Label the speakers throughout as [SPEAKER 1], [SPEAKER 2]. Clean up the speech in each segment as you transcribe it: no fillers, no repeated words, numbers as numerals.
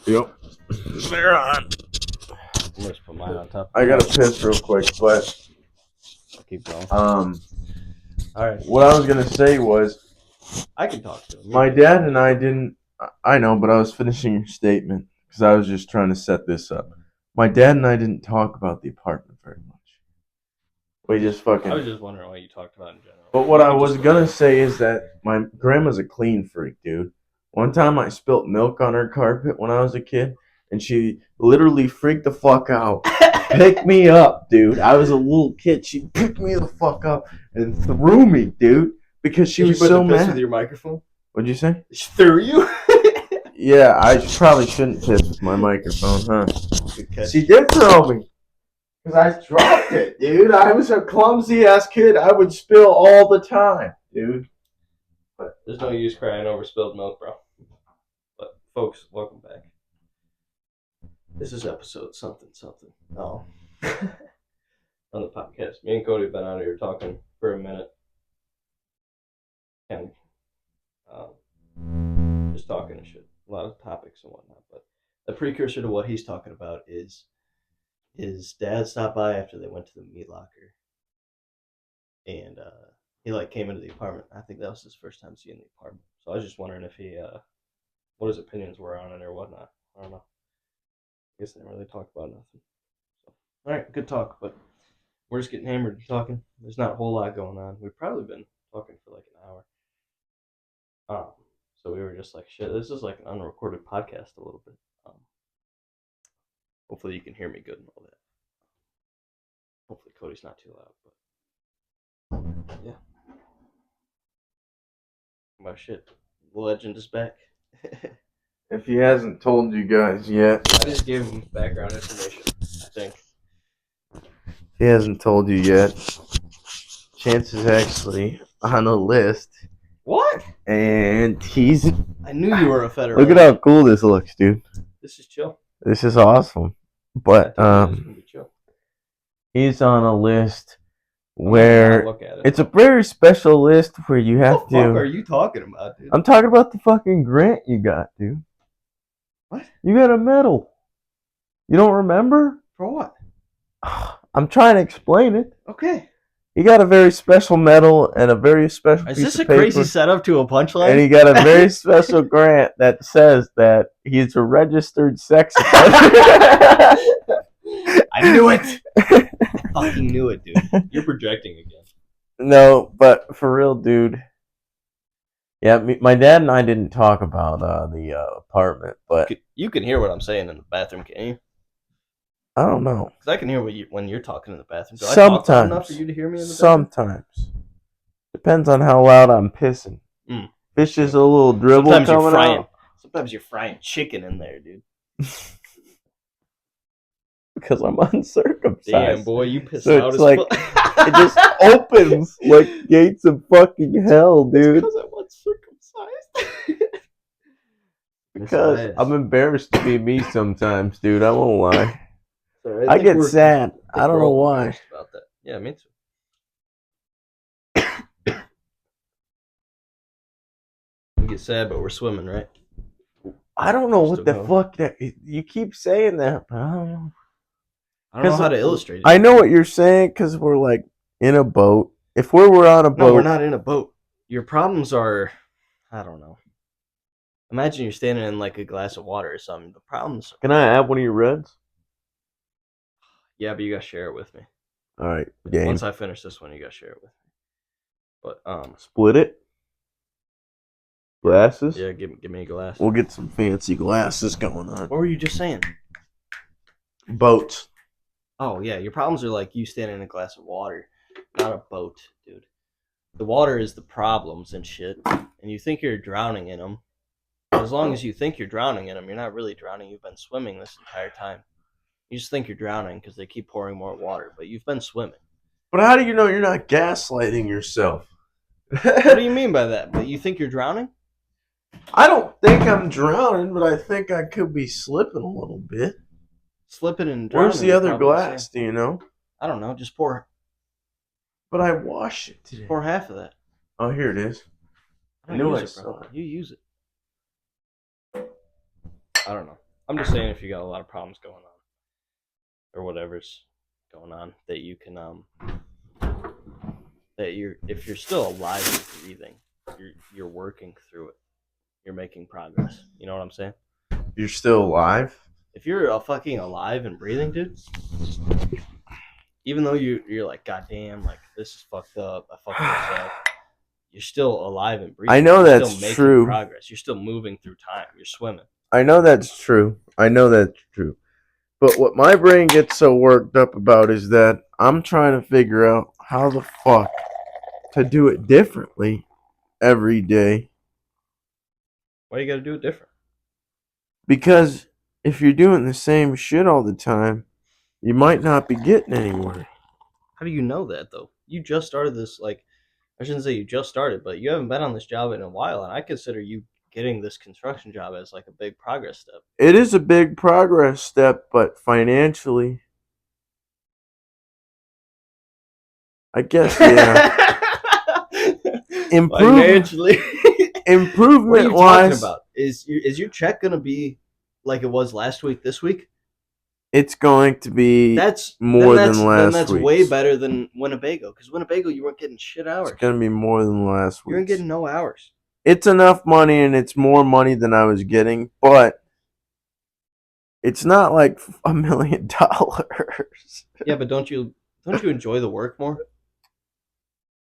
[SPEAKER 1] Yep.
[SPEAKER 2] They're on.
[SPEAKER 3] I'm just put mine on top.
[SPEAKER 1] I gotta piss real quick, but
[SPEAKER 3] Keep going.
[SPEAKER 1] All
[SPEAKER 3] right.
[SPEAKER 1] what I was gonna say was
[SPEAKER 3] I can talk to him.
[SPEAKER 1] my dad and I didn't. I know, but I was finishing your statement because I was just trying to set this up. My dad and I didn't talk about the apartment very much. We just fucking.
[SPEAKER 3] I was just wondering what you talked about in general.
[SPEAKER 1] But what I was gonna say is that my grandma's a clean freak, dude. One time I spilt milk on her carpet when I was a kid, and she literally freaked the fuck out. Picked me up, dude. I was a little kid. She picked me the fuck up and threw me, dude, because she was so mad.
[SPEAKER 3] With your microphone?
[SPEAKER 1] What'd you say?
[SPEAKER 3] She threw you?
[SPEAKER 1] Yeah, I probably shouldn't piss with my microphone, huh?
[SPEAKER 3] Good catch.
[SPEAKER 1] She did throw me. Because I dropped it, dude. I was a clumsy ass kid. I would spill all the time, dude.
[SPEAKER 3] But there's no use crying over spilled milk, bro. But folks, welcome back. This is episode something. Oh. On the podcast. Me and Cody have been out here talking for a minute. And just talking and shit. A lot of topics and whatnot. But the precursor to what he's talking about is his dad stopped by after they went to the meat locker. And he came into the apartment. I think that was his first time seeing the apartment. So I was just wondering if he what his opinions were on it or whatnot. I don't know. I guess they didn't really talk about nothing. So, all right, good talk, but we're just getting hammered and talking. There's not a whole lot going on. We've probably been talking for like an hour. So we were just like, shit, this is like an unrecorded podcast a little bit. Hopefully you can hear me good and all that. Hopefully Cody's not too loud, but yeah. My shit. The legend is back.
[SPEAKER 1] If he hasn't told you guys yet.
[SPEAKER 3] I just gave him background information, I think.
[SPEAKER 1] He hasn't told you yet. Chance is actually on a list.
[SPEAKER 3] What?
[SPEAKER 1] And he's...
[SPEAKER 3] I knew you were a federal.
[SPEAKER 1] Look at how cool this looks, dude.
[SPEAKER 3] This is chill.
[SPEAKER 1] This is awesome. But, he's on a list where...
[SPEAKER 3] Look at it.
[SPEAKER 1] It's a very special list where you have
[SPEAKER 3] what the fuck are you talking about, dude?
[SPEAKER 1] I'm talking about the fucking grant you got, dude.
[SPEAKER 3] What?
[SPEAKER 1] You got a medal. You don't remember?
[SPEAKER 3] For what?
[SPEAKER 1] I'm trying to explain it.
[SPEAKER 3] Okay.
[SPEAKER 1] He got a very special medal and a very special
[SPEAKER 3] Is
[SPEAKER 1] piece
[SPEAKER 3] this
[SPEAKER 1] of
[SPEAKER 3] a
[SPEAKER 1] paper,
[SPEAKER 3] crazy setup to a punchline?
[SPEAKER 1] and he got a very special grant that says that he's a registered sex offender.
[SPEAKER 3] I knew it. I fucking knew it, dude. You're projecting again.
[SPEAKER 1] No, but for real, dude. Yeah, my dad and I didn't talk about the apartment, but
[SPEAKER 3] You can hear what I'm saying in the bathroom, can you?
[SPEAKER 1] I don't know.
[SPEAKER 3] Because I can hear when you're talking in the bathroom. Do I
[SPEAKER 1] Sometimes.
[SPEAKER 3] talk loud enough for you to hear me in the bathroom?
[SPEAKER 1] Sometimes. Depends on how loud I'm pissing.
[SPEAKER 3] Mm.
[SPEAKER 1] If it's just a little dribble coming out.
[SPEAKER 3] Sometimes you're frying chicken in there, dude.
[SPEAKER 1] Because I'm uncircumcised.
[SPEAKER 3] Damn, boy, you pissed
[SPEAKER 1] So
[SPEAKER 3] out
[SPEAKER 1] it's
[SPEAKER 3] as
[SPEAKER 1] like,
[SPEAKER 3] fuck.
[SPEAKER 1] it just opens like gates of fucking hell, dude.
[SPEAKER 3] Because I'm uncircumcised.
[SPEAKER 1] Because I'm embarrassed to be me sometimes, dude. I won't lie.
[SPEAKER 3] Sorry,
[SPEAKER 1] I get sad. I don't know why.
[SPEAKER 3] About that. Yeah, me too. We get sad, but we're swimming, right?
[SPEAKER 1] I don't know what
[SPEAKER 3] Still
[SPEAKER 1] the
[SPEAKER 3] going.
[SPEAKER 1] fuck that. You keep saying that, but I don't know.
[SPEAKER 3] I don't know how to illustrate it.
[SPEAKER 1] I know what you're saying because we're like in a boat. If we were on a boat.
[SPEAKER 3] No, we're not in a boat. Your problems are, I don't know. Imagine you're standing in like a glass of water or something. The problems.
[SPEAKER 1] Can I have one of your reds?
[SPEAKER 3] Yeah, but you gotta share it with me.
[SPEAKER 1] All right, game.
[SPEAKER 3] Once I finish this one, you gotta share it with me. But
[SPEAKER 1] split it. Glasses.
[SPEAKER 3] Yeah, give me a glass.
[SPEAKER 1] We'll get some fancy glasses going on.
[SPEAKER 3] What were you just saying?
[SPEAKER 1] Boats.
[SPEAKER 3] Oh yeah, your problems are like you standing in a glass of water, not a boat, dude. The water is the problems and shit, and you think you're drowning in them. As long as you think you're drowning in them, you're not really drowning. You've been swimming this entire time. You just think you're drowning because they keep pouring more water, but you've been swimming.
[SPEAKER 1] But how do you know you're not gaslighting yourself?
[SPEAKER 3] What do you mean by that? But you think you're drowning?
[SPEAKER 1] I don't think I'm drowning, but I think I could be slipping a little bit.
[SPEAKER 3] Slipping and drowning.
[SPEAKER 1] Where's the other glass? Do you know?
[SPEAKER 3] I don't know. Just pour.
[SPEAKER 1] But I wash it today.
[SPEAKER 3] Just pour half of that.
[SPEAKER 1] Oh, here it is. I knew I saw it.
[SPEAKER 3] You use it. I don't know. I'm just saying if you got a lot of problems going on or whatever's going on, that you can that if you're still alive and breathing, you're working through it. You're making progress. You know what I'm saying?
[SPEAKER 1] You're still alive?
[SPEAKER 3] If you're fucking alive and breathing, dude, even though you're like, God damn, like this is fucked up. I fucked this up. You're still alive and breathing.
[SPEAKER 1] I know
[SPEAKER 3] you're
[SPEAKER 1] that's
[SPEAKER 3] still making
[SPEAKER 1] true.
[SPEAKER 3] Progress. You're still moving through time. You're swimming.
[SPEAKER 1] I know that's true. But what my brain gets so worked up about is that I'm trying to figure out how the fuck to do it differently every day.
[SPEAKER 3] Why you gotta do it different?
[SPEAKER 1] Because if you're doing the same shit all the time, you might not be getting anywhere.
[SPEAKER 3] How do you know that, though? You just started this, like, I shouldn't say you just started, but you haven't been on this job in a while, and I consider you getting this construction job as, like, a big progress step.
[SPEAKER 1] It is a big progress step, but financially, I guess, yeah.
[SPEAKER 3] Financially.
[SPEAKER 1] Improvement
[SPEAKER 3] What are you
[SPEAKER 1] wise,
[SPEAKER 3] talking about? Is your check going to be like it was last week this week?
[SPEAKER 1] it's going to be more than last week.
[SPEAKER 3] Then that's way better than Winnebago. Because Winnebago, you weren't getting shit hours.
[SPEAKER 1] It's going to be more than last week.
[SPEAKER 3] You weren't getting no hours.
[SPEAKER 1] It's enough money, and it's more money than I was getting, but it's not like $1 million.
[SPEAKER 3] Yeah, but don't you enjoy the work more?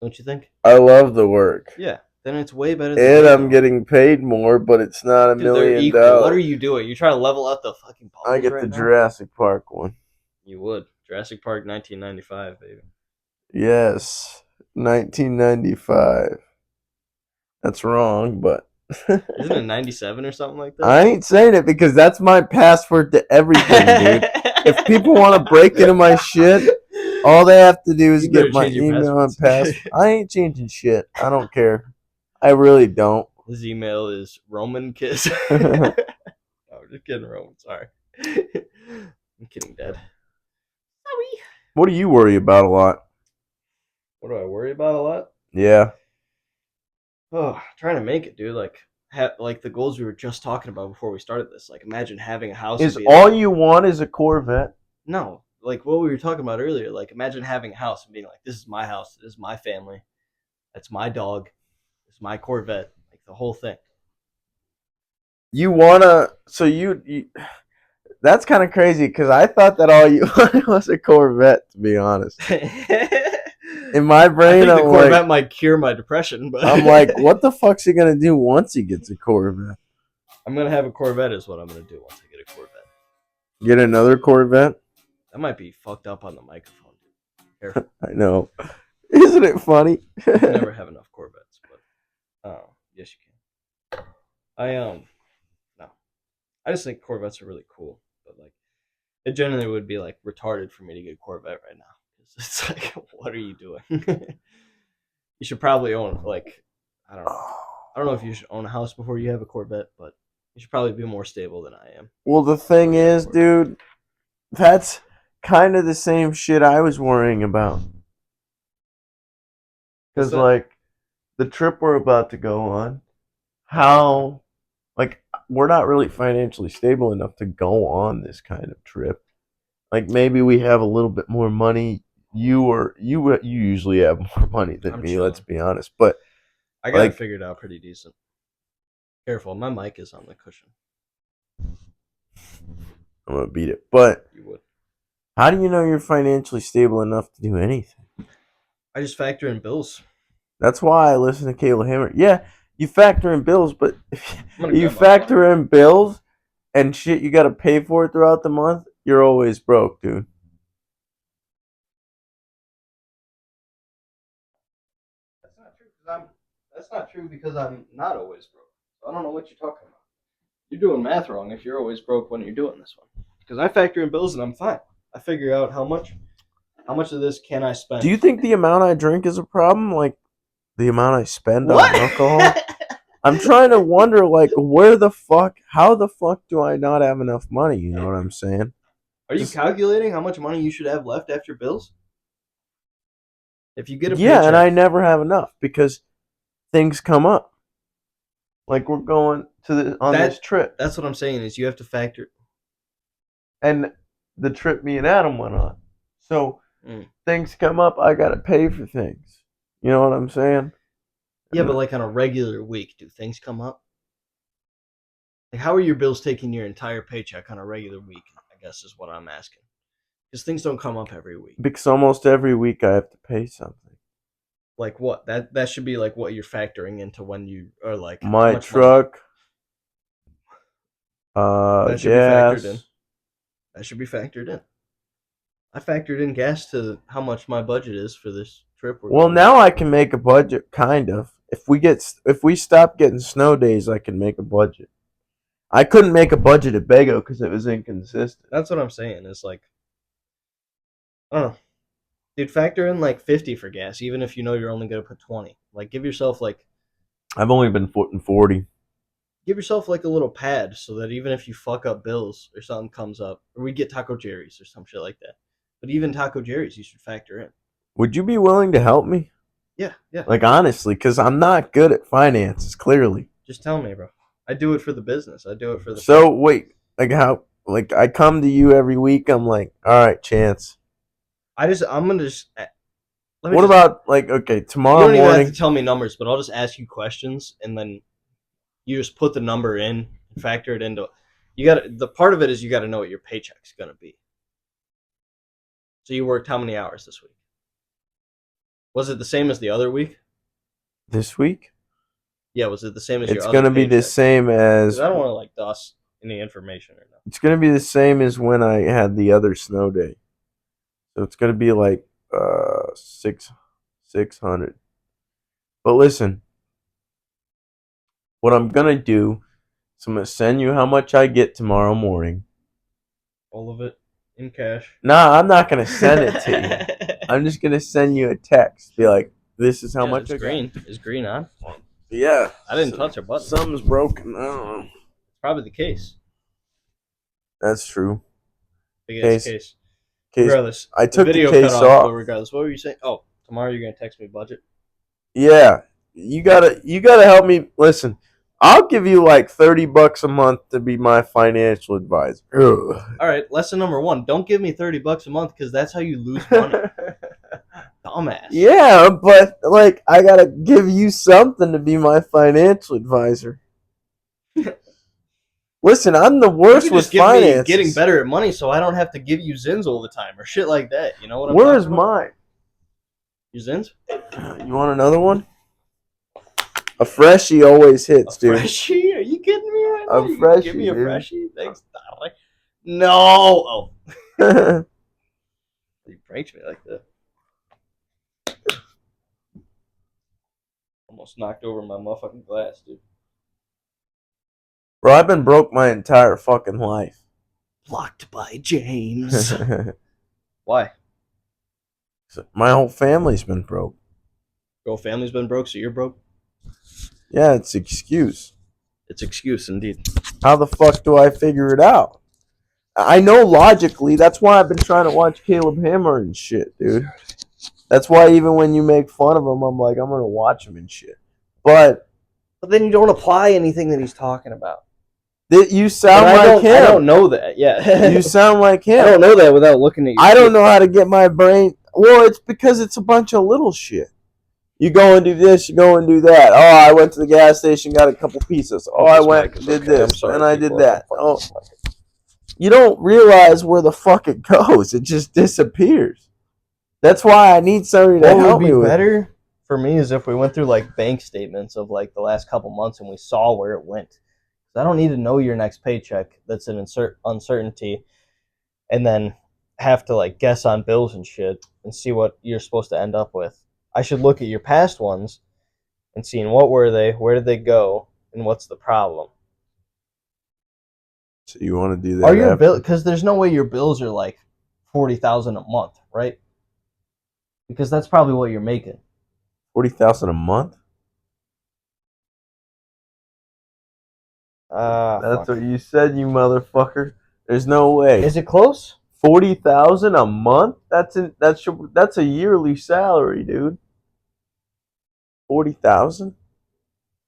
[SPEAKER 3] Don't you think?
[SPEAKER 1] I love the work.
[SPEAKER 3] Yeah, then it's way better. Than
[SPEAKER 1] and I'm getting paid more, but it's not $1 million.
[SPEAKER 3] What are you doing? You're trying to level out the fucking balls.
[SPEAKER 1] I get
[SPEAKER 3] right
[SPEAKER 1] the
[SPEAKER 3] now?
[SPEAKER 1] Jurassic Park one.
[SPEAKER 3] You would. Jurassic Park 1995, baby.
[SPEAKER 1] Yes, 1995. That's wrong, but
[SPEAKER 3] isn't it 97 or something like that?
[SPEAKER 1] I ain't saying it because that's my password to everything, dude. If people want to break into my shit, all they have to do is get my email and password. I ain't changing shit. I don't care. I really don't.
[SPEAKER 3] His email is Roman Kiss. I'm just kidding, Roman. Sorry. I'm kidding, Dad. Sorry.
[SPEAKER 1] What do you worry about a lot?
[SPEAKER 3] What do I worry about a lot?
[SPEAKER 1] Yeah.
[SPEAKER 3] Oh, trying to make it, dude. Like the goals we were just talking about before we started this. Like, imagine having a house.
[SPEAKER 1] Is all you want is a Corvette?
[SPEAKER 3] No. Like what we were talking about earlier. Like, imagine having a house and being like, this is my house. This is my family. That's my dog. It's my Corvette. Like, the whole thing.
[SPEAKER 1] You wanna... So you that's kind of crazy because I thought that all you wanted was a Corvette, to be honest. In my brain,
[SPEAKER 3] I think the Corvette might cure my depression, but
[SPEAKER 1] I'm like, what the fuck's he gonna do once he gets a Corvette?
[SPEAKER 3] I'm gonna have a Corvette is what I'm gonna do once I get a Corvette.
[SPEAKER 1] Get another Corvette?
[SPEAKER 3] That might be fucked up on the microphone, dude. Careful.
[SPEAKER 1] I know. Isn't it funny?
[SPEAKER 3] You never have enough Corvettes, but yes you can. No. I just think Corvettes are really cool, but like it generally would be like retarded for me to get a Corvette right now. It's like, what are you doing? You should probably own, like, I don't know. I don't know if you should own a house before you have a Corvette, but you should probably be more stable than I am.
[SPEAKER 1] Well, the thing is, dude, that's kind of the same shit I was worrying about. Because, like, the trip we're about to go on, we're not really financially stable enough to go on this kind of trip. Like, maybe we have a little bit more money. You usually have more money than me, let's be honest. But
[SPEAKER 3] I got it figured out pretty decent. Careful, my mic is on the cushion.
[SPEAKER 1] I'm gonna beat it. But
[SPEAKER 3] you would.
[SPEAKER 1] How do you know you're financially stable enough to do anything?
[SPEAKER 3] I just factor in bills.
[SPEAKER 1] That's why I listen to Kayla Hammer. Yeah, you factor in bills, but if you factor in bills and shit you gotta pay for throughout the month, you're always broke, dude.
[SPEAKER 3] That's not true because I'm not always broke. I don't know what you're talking about. You're doing math wrong if you're always broke when you're doing this one. Because I factor in bills and I'm fine. I figure out how much of this can I spend.
[SPEAKER 1] Do you think the amount I drink is a problem? Like the amount I spend on alcohol? I'm trying to wonder, like, how the fuck do I not have enough money? You know what I'm saying?
[SPEAKER 3] Are you calculating how much money you should have left after bills? If you get a
[SPEAKER 1] paycheck, and I never have enough because things come up. Like we're going to on this trip.
[SPEAKER 3] That's what I'm saying is you have to factor.
[SPEAKER 1] and the trip me and Adam went on. So
[SPEAKER 3] Mm.
[SPEAKER 1] things come up, I gotta pay for things. You know what I'm saying?
[SPEAKER 3] Yeah, but like on a regular week, do things come up? Like, how are your bills taking your entire paycheck on a regular week? I guess is what I'm asking. Because things don't come up every week.
[SPEAKER 1] Because almost every week I have to pay something.
[SPEAKER 3] Like what? That should be like what you're factoring into when you are like how
[SPEAKER 1] My
[SPEAKER 3] much money.
[SPEAKER 1] truck,
[SPEAKER 3] That should be factored in.
[SPEAKER 1] gas.
[SPEAKER 3] That should be factored in. I factored in gas to how much my budget is for this trip.
[SPEAKER 1] Well, now I can make a budget, kind of. If we stop getting snow days, I can make a budget. I couldn't make a budget at Bego because it was inconsistent.
[SPEAKER 3] That's what I'm saying. It's like, I don't know. Dude, factor in like 50 for gas, even if you know you're only gonna put 20. Like, give yourself like
[SPEAKER 1] I've only been putting 40.
[SPEAKER 3] give yourself like a little pad so that even if you fuck up bills or something comes up, or we get Taco Jerry's or some shit like that. But even Taco Jerry's, you should factor in.
[SPEAKER 1] Would you be willing to help me?
[SPEAKER 3] Yeah, yeah.
[SPEAKER 1] Like, honestly, because I'm not good at finances, clearly.
[SPEAKER 3] Just tell me, bro. I do it for the business. I do it for the.
[SPEAKER 1] So, wait. Like, how? Like, I come to you every week. I'm like, all right, Chance.
[SPEAKER 3] I'm gonna just.
[SPEAKER 1] What about, like, okay,
[SPEAKER 3] You
[SPEAKER 1] tomorrow
[SPEAKER 3] don't even have
[SPEAKER 1] morning.
[SPEAKER 3] to tell me numbers, but I'll just ask you questions, and then you just put the number in and factor it into. The part of it is you got to know what your paycheck's gonna be. So you worked how many hours this week? Was it the same as the other week?
[SPEAKER 1] This week?
[SPEAKER 3] Yeah, was it the same as your
[SPEAKER 1] It's
[SPEAKER 3] other
[SPEAKER 1] going to be the
[SPEAKER 3] paycheck?
[SPEAKER 1] same
[SPEAKER 3] 'Cause
[SPEAKER 1] as.
[SPEAKER 3] I don't want to like dust any information or nothing.
[SPEAKER 1] It's going to be the same as when I had the other snow day. So it's going to be like 600. But listen, what I'm going to do is I'm going to send you how much I get tomorrow morning.
[SPEAKER 3] All of it in cash.
[SPEAKER 1] Nah, I'm not going to send it to you. I'm just going to send you a text. Be like, this is how much I
[SPEAKER 3] it's green. Is green on?
[SPEAKER 1] got. Yeah.
[SPEAKER 3] I didn't touch a button.
[SPEAKER 1] Something's broken. I don't know.
[SPEAKER 3] Probably the case.
[SPEAKER 1] That's true.
[SPEAKER 3] Big ass case.
[SPEAKER 1] Case.
[SPEAKER 3] Regardless,
[SPEAKER 1] I
[SPEAKER 3] the
[SPEAKER 1] took the
[SPEAKER 3] video
[SPEAKER 1] case
[SPEAKER 3] cut off. But
[SPEAKER 1] off.
[SPEAKER 3] regardless, what were you saying? Oh, tomorrow you're gonna text me budget.
[SPEAKER 1] Yeah. You gotta help me. Listen, I'll give you like $30 a month to be my financial advisor. Ugh.
[SPEAKER 3] All right, lesson number 1: don't give me $30 a month because that's how you lose money. Dumbass.
[SPEAKER 1] Yeah, but like I gotta give you something to be my financial advisor. Listen, I'm the
[SPEAKER 3] You
[SPEAKER 1] worst
[SPEAKER 3] could
[SPEAKER 1] with
[SPEAKER 3] just give me
[SPEAKER 1] finances.
[SPEAKER 3] getting better at money, so I don't have to give you zins all the time or shit like that. You know what I'm
[SPEAKER 1] Where's
[SPEAKER 3] talking about?
[SPEAKER 1] mine?
[SPEAKER 3] Your zins?
[SPEAKER 1] You want another one? A freshie always hits,
[SPEAKER 3] A
[SPEAKER 1] dude.
[SPEAKER 3] freshie? Are you kidding me right now?
[SPEAKER 1] A
[SPEAKER 3] You
[SPEAKER 1] freshie,
[SPEAKER 3] give me a
[SPEAKER 1] dude.
[SPEAKER 3] freshie? Thanks, darling. No! Oh, you pranked me like that. Almost knocked over my motherfucking glass, dude.
[SPEAKER 1] Bro, I've been broke my entire fucking life.
[SPEAKER 3] Blocked by James. Why?
[SPEAKER 1] My whole family's been broke.
[SPEAKER 3] Your whole family's been broke, so you're broke?
[SPEAKER 1] Yeah, it's an excuse.
[SPEAKER 3] It's excuse, indeed.
[SPEAKER 1] How the fuck do I figure it out? I know logically. That's why I've been trying to watch Caleb Hammer and shit, dude. That's why even when you make fun of him, I'm like, I'm gonna watch him and shit. But
[SPEAKER 3] then you don't apply anything that he's talking about.
[SPEAKER 1] You sound like him.
[SPEAKER 3] I don't know that. Yeah,
[SPEAKER 1] You sound like him.
[SPEAKER 3] I don't know that without looking at you.
[SPEAKER 1] I don't know how to get my brain. Well, it's because it's a bunch of little shit. You go and do this, you go and do that. Oh, I went to the gas station, got a couple pizzas. Oh, I went and did this, and I did that. Oh, you don't realize where the fuck it goes. It just disappears. That's why I need somebody to help me with it.
[SPEAKER 3] Better for me is if we went through like bank statements of like the last couple months and we saw where it went. I don't need to know your next paycheck. That's an uncertainty, and then have to like guess on bills and shit and see what you're supposed to end up with. I should look at your past ones and seeing what were they, where did they go, and what's the problem.
[SPEAKER 1] So you want to do that?
[SPEAKER 3] Are your bill? Because there's no way your bills are like $40,000 a month, right? Because that's probably what you're making.
[SPEAKER 1] $40,000 a month? That's what you said, you motherfucker. There's no way.
[SPEAKER 3] Is it close?
[SPEAKER 1] 40,000 a month? That's a yearly salary, dude. 40,000?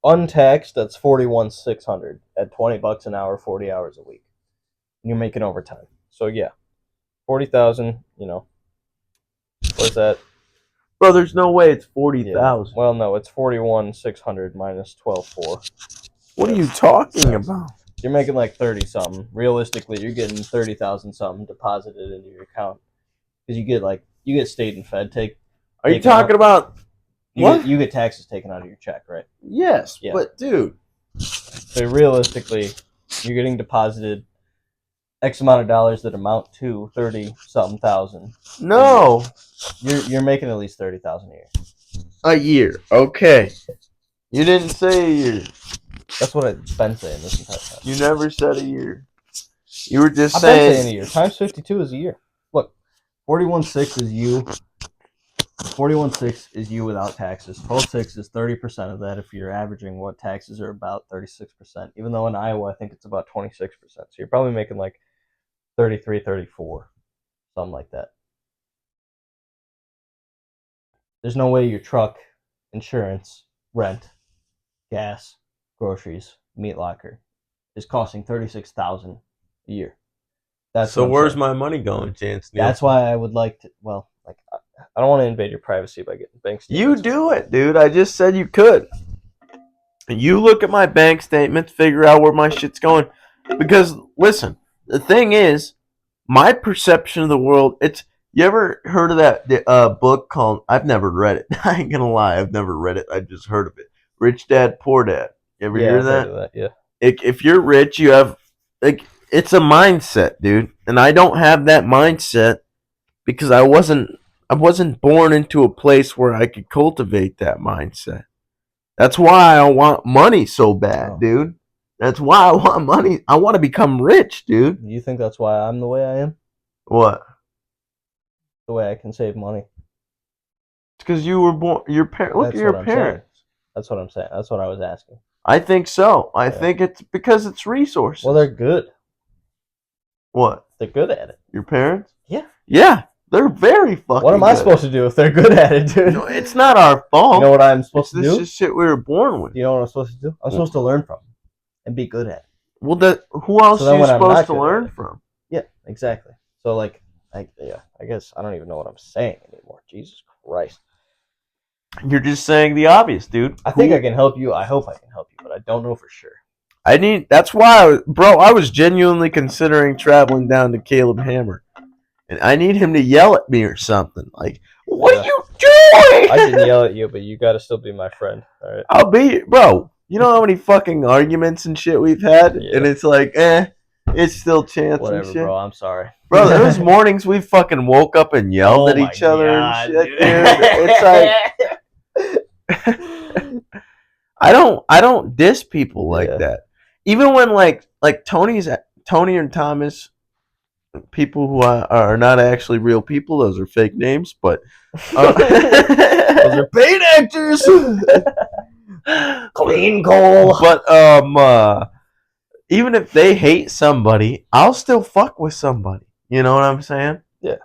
[SPEAKER 3] Untaxed, that's $41,600 at $20 an hour, 40 hours a week. And you're making overtime.
[SPEAKER 2] So yeah, 40,000. What's that?
[SPEAKER 1] Bro, there's no way it's
[SPEAKER 2] Yeah.
[SPEAKER 1] 40,000.
[SPEAKER 2] Well, no, it's 41,600 minus 12,400.
[SPEAKER 1] What are you talking about?
[SPEAKER 2] You're making like 30 something. Realistically, you're getting 30,000 something deposited into your account because you get state and Fed take.
[SPEAKER 1] Are you
[SPEAKER 2] taken
[SPEAKER 1] talking
[SPEAKER 2] out.
[SPEAKER 1] about what?
[SPEAKER 2] You get taxes taken out of your check, right?
[SPEAKER 1] Yes,
[SPEAKER 2] Yeah.
[SPEAKER 1] but dude,
[SPEAKER 2] So realistically, you're getting deposited X amount of dollars that amount to 30 something thousand.
[SPEAKER 1] no,
[SPEAKER 2] You're making at least 30,000 a year.
[SPEAKER 1] a year. Okay, you didn't say a year.
[SPEAKER 2] That's what I've been saying this entire time.
[SPEAKER 1] You never said a year. You were just
[SPEAKER 2] I've been saying
[SPEAKER 1] saying
[SPEAKER 2] a year. Times 52 is a year. Look, 41.6 is you. 41.6 is you without taxes. 12.6 is 30% of that if you're averaging what taxes are about 36%. Even though in Iowa, I think it's about 26%. So you're probably making like 33, 34, something like that. There's no way your truck, insurance, rent, gas, groceries, meat locker is costing $36,000 a year. That's
[SPEAKER 1] so.
[SPEAKER 2] what I'm
[SPEAKER 1] Where's
[SPEAKER 2] saying.
[SPEAKER 1] my money going, Chance?
[SPEAKER 2] That's why I would like to. Well, like I don't want to invade your privacy by getting bank
[SPEAKER 1] You
[SPEAKER 2] statements.
[SPEAKER 1] do it, dude. I just said you could. You look at my bank statements, figure out where my shit's going. Because listen, the thing is, my perception of the world. You ever heard of that book called? I've never read it. I ain't gonna lie, I've never read it. I just heard of it. Rich Dad Poor Dad. You ever hear
[SPEAKER 2] I've
[SPEAKER 1] that?
[SPEAKER 2] heard of that? Yeah.
[SPEAKER 1] If you're rich, you have it's a mindset, dude. And I don't have that mindset because I wasn't born into a place where I could cultivate that mindset. That's why I want money so bad, dude. That's why I want money. I want to become rich, dude.
[SPEAKER 2] You think that's why I'm the way I am?
[SPEAKER 1] What?
[SPEAKER 2] The way I can save money.
[SPEAKER 1] It's because you were born. Look at your parents.
[SPEAKER 2] That's what I'm saying. That's what I was asking.
[SPEAKER 1] I think so. I
[SPEAKER 2] Yeah.
[SPEAKER 1] think it's because it's resources.
[SPEAKER 2] Well, they're good.
[SPEAKER 1] What?
[SPEAKER 2] They're good at it.
[SPEAKER 1] Your parents?
[SPEAKER 2] Yeah.
[SPEAKER 1] Yeah. They're very fucking
[SPEAKER 2] What am I
[SPEAKER 1] good.
[SPEAKER 2] supposed to do if they're good at it, dude?
[SPEAKER 1] No, it's not our fault.
[SPEAKER 2] You know what I'm supposed to
[SPEAKER 1] This
[SPEAKER 2] do?
[SPEAKER 1] is shit we were born with.
[SPEAKER 2] You know what I'm supposed to do? I'm supposed to learn from them and be good at it.
[SPEAKER 1] Well, who else
[SPEAKER 2] So
[SPEAKER 1] are
[SPEAKER 2] then
[SPEAKER 1] you
[SPEAKER 2] when I'm
[SPEAKER 1] supposed
[SPEAKER 2] not
[SPEAKER 1] to
[SPEAKER 2] good at
[SPEAKER 1] learn
[SPEAKER 2] it-
[SPEAKER 1] from?
[SPEAKER 2] Yeah, exactly. So like, I guess I don't even know what I'm saying anymore. Jesus Christ.
[SPEAKER 1] You're just saying the obvious, dude.
[SPEAKER 2] I think I can help you. I hope I can help you, but I don't know for sure.
[SPEAKER 1] That's why, I was genuinely considering traveling down to Caleb Hammer. And I need him to yell at me or something. Like, what are you doing?
[SPEAKER 2] I can yell at you, but you gotta still be my friend, alright?
[SPEAKER 1] I'll be, bro. You know how many fucking arguments and shit we've had?
[SPEAKER 2] Yeah.
[SPEAKER 1] And it's like, it's still Chance
[SPEAKER 2] Whatever,
[SPEAKER 1] and shit.
[SPEAKER 2] bro, I'm sorry.
[SPEAKER 1] Bro, there was mornings we fucking woke up and yelled
[SPEAKER 2] Oh
[SPEAKER 1] at
[SPEAKER 2] my
[SPEAKER 1] each other
[SPEAKER 2] God,
[SPEAKER 1] and shit,
[SPEAKER 2] dude.
[SPEAKER 1] It's like, I don't diss people like
[SPEAKER 2] Yeah.
[SPEAKER 1] that. Even when like Tony and Thomas, people who are not actually real people, those are fake names, but
[SPEAKER 2] Those are paid actors. Clean coal.
[SPEAKER 1] But even if they hate somebody, I'll still fuck with somebody. You know what I'm saying?
[SPEAKER 2] Yeah.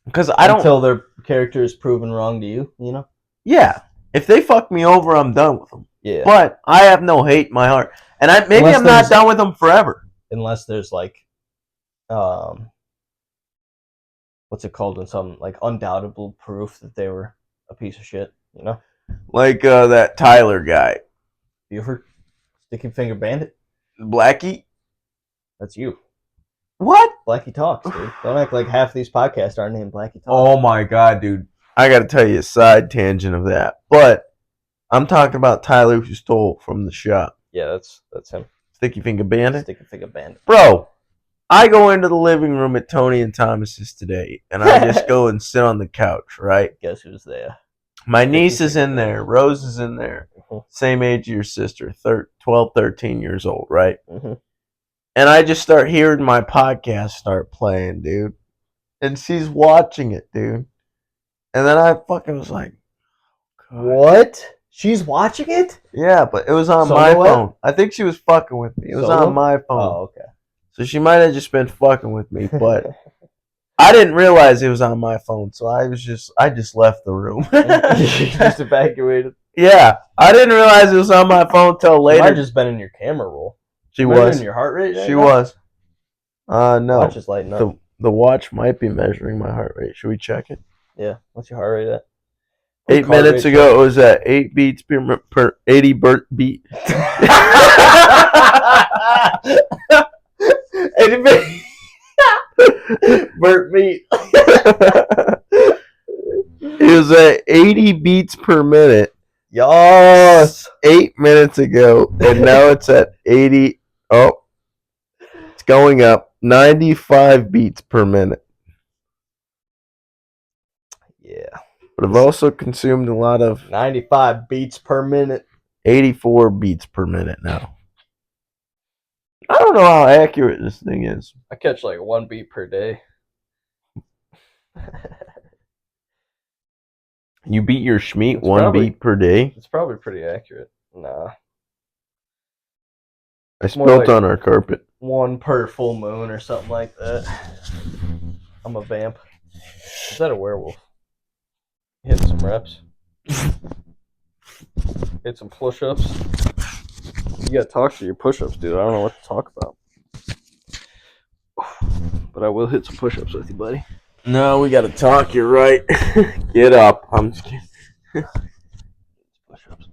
[SPEAKER 1] Because I don't.
[SPEAKER 2] Until their character is proven wrong to you, you know?
[SPEAKER 1] Yeah. If they fuck me over, I'm done with them.
[SPEAKER 2] Yeah.
[SPEAKER 1] But I have no hate in my heart, and
[SPEAKER 2] Unless
[SPEAKER 1] I'm not done with them forever.
[SPEAKER 2] Unless there's like, what's it called when some like undoubtable proof that they were a piece of shit, you know?
[SPEAKER 1] Like that Tyler guy,
[SPEAKER 2] Buford, Sticky Finger Bandit.
[SPEAKER 1] Blackie.
[SPEAKER 2] That's you.
[SPEAKER 1] What?
[SPEAKER 2] Blackie Talks, dude. Don't act like half of these podcasts aren't named Blackie Talks.
[SPEAKER 1] Oh my god, dude! I got to tell you a side tangent of that, but I'm talking about Tyler who stole from the shop.
[SPEAKER 2] Yeah, that's him.
[SPEAKER 1] Sticky Finger Bandit.
[SPEAKER 2] Sticky Finger Bandit.
[SPEAKER 1] Bro, I go into the living room at Tony and Thomas's today, and I just go and sit on the couch, right?
[SPEAKER 2] Guess who's there?
[SPEAKER 1] My niece is in there. Rose is in there.
[SPEAKER 2] Mhm.
[SPEAKER 1] Same age as your sister, 12, 13 years old, right?
[SPEAKER 2] Mm-hmm.
[SPEAKER 1] And I just start hearing my podcast start playing, dude. And she's watching it, dude. And then I fucking was like, God.
[SPEAKER 2] What? She's watching it?
[SPEAKER 1] Yeah, but it was on
[SPEAKER 2] Solo
[SPEAKER 1] my
[SPEAKER 2] it?
[SPEAKER 1] phone. I think she was fucking with me. It was
[SPEAKER 2] Solo?
[SPEAKER 1] on my phone.
[SPEAKER 2] Oh, okay.
[SPEAKER 1] So she might have just been fucking with me, but I didn't realize it was on my phone, so I just left the room.
[SPEAKER 2] Just evacuated.
[SPEAKER 1] Yeah, I didn't realize it was on my phone till
[SPEAKER 2] She might
[SPEAKER 1] later.
[SPEAKER 2] have just been in your camera roll.
[SPEAKER 1] She
[SPEAKER 2] Might have
[SPEAKER 1] was.
[SPEAKER 2] been in your heart rate. Right
[SPEAKER 1] She
[SPEAKER 2] now?
[SPEAKER 1] was. No.
[SPEAKER 2] Watch just lighten up.
[SPEAKER 1] the watch might be measuring my heart rate. Should we check it?
[SPEAKER 2] Yeah. What's your heart rate at?
[SPEAKER 1] 8 minutes ago, it was at 8 beats per 80 beat.
[SPEAKER 2] 80 beats.
[SPEAKER 1] Burt beat. It was at 80 beats per minute.
[SPEAKER 2] Yes.
[SPEAKER 1] 8 minutes ago, and now it's at 80. Oh, it's going up. 95 beats per minute.
[SPEAKER 2] Yeah.
[SPEAKER 1] But I've also consumed a lot of
[SPEAKER 2] 95 beats per minute.
[SPEAKER 1] 84 beats per minute now. I don't know how accurate this thing is.
[SPEAKER 2] I catch like 1 beat per day.
[SPEAKER 1] You beat your Schmeat
[SPEAKER 2] It's
[SPEAKER 1] 1
[SPEAKER 2] probably-
[SPEAKER 1] beat per day?
[SPEAKER 2] It's probably pretty accurate. Nah.
[SPEAKER 1] I
[SPEAKER 2] more
[SPEAKER 1] spilt
[SPEAKER 2] like-
[SPEAKER 1] on our carpet.
[SPEAKER 2] 1 per full moon or something like that. I'm a vamp. Is that a werewolf? Hitting some reps. Hit some push-ups. You gotta talk to your push-ups, dude. I don't know what to talk about. But I will hit some push-ups with you, buddy.
[SPEAKER 1] No, we gotta talk. You're right. Get up. I'm just kidding.
[SPEAKER 2] Push-ups.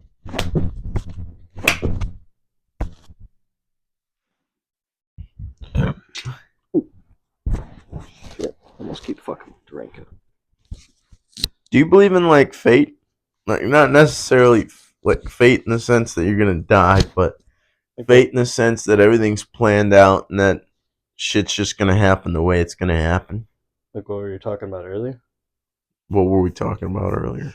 [SPEAKER 2] Shit. Almost keep fucking drinking.
[SPEAKER 1] Do you believe in like fate? Like not necessarily like fate in the sense that you're gonna die, but fate in the sense that everything's planned out and that shit's just gonna happen the way it's gonna happen.
[SPEAKER 2] Like what were you talking about earlier?
[SPEAKER 1] What were we talking about earlier?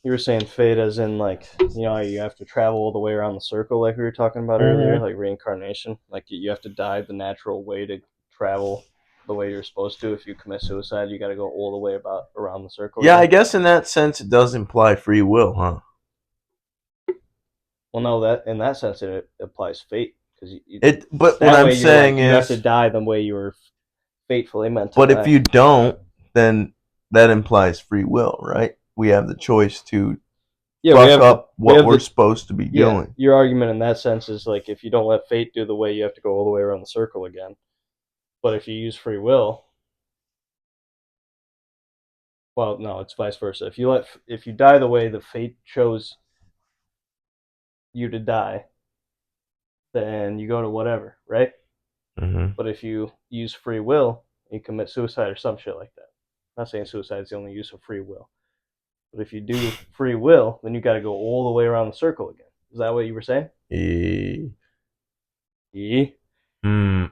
[SPEAKER 2] You were saying fate as in like, you know, you have to travel all the way around the circle like we were talking about earlier, like reincarnation. Like you have to die the natural way to travel the way you're supposed to. If you commit suicide, you got to go all the way around the circle.
[SPEAKER 1] Yeah, I
[SPEAKER 2] again.
[SPEAKER 1] guess in that sense it does imply free will, huh?
[SPEAKER 2] Well, no, that in that sense it applies fate because
[SPEAKER 1] But
[SPEAKER 2] that
[SPEAKER 1] what I'm
[SPEAKER 2] way you're
[SPEAKER 1] saying
[SPEAKER 2] like, you have
[SPEAKER 1] is,
[SPEAKER 2] to die the way you were fatefully meant to.
[SPEAKER 1] but
[SPEAKER 2] die.
[SPEAKER 1] if you don't, then that implies free will, right? We have the choice to
[SPEAKER 2] yeah,
[SPEAKER 1] fuck
[SPEAKER 2] we have,
[SPEAKER 1] up
[SPEAKER 2] we
[SPEAKER 1] what
[SPEAKER 2] have
[SPEAKER 1] we're
[SPEAKER 2] the-
[SPEAKER 1] supposed to be
[SPEAKER 2] yeah,
[SPEAKER 1] doing.
[SPEAKER 2] your argument in that sense is like if you don't let fate do the way, you have to go all the way around the circle again. But if you use free will, well, no, it's vice versa. If you die the way the fate chose you to die, then you go to whatever, right?
[SPEAKER 1] Hmm.
[SPEAKER 2] But if you use free will, you commit suicide or some shit like that. I'm not saying suicide is the only use of free will. But if you do free will, then you got to go all the way around the circle again. Is that what you were saying? Yeah.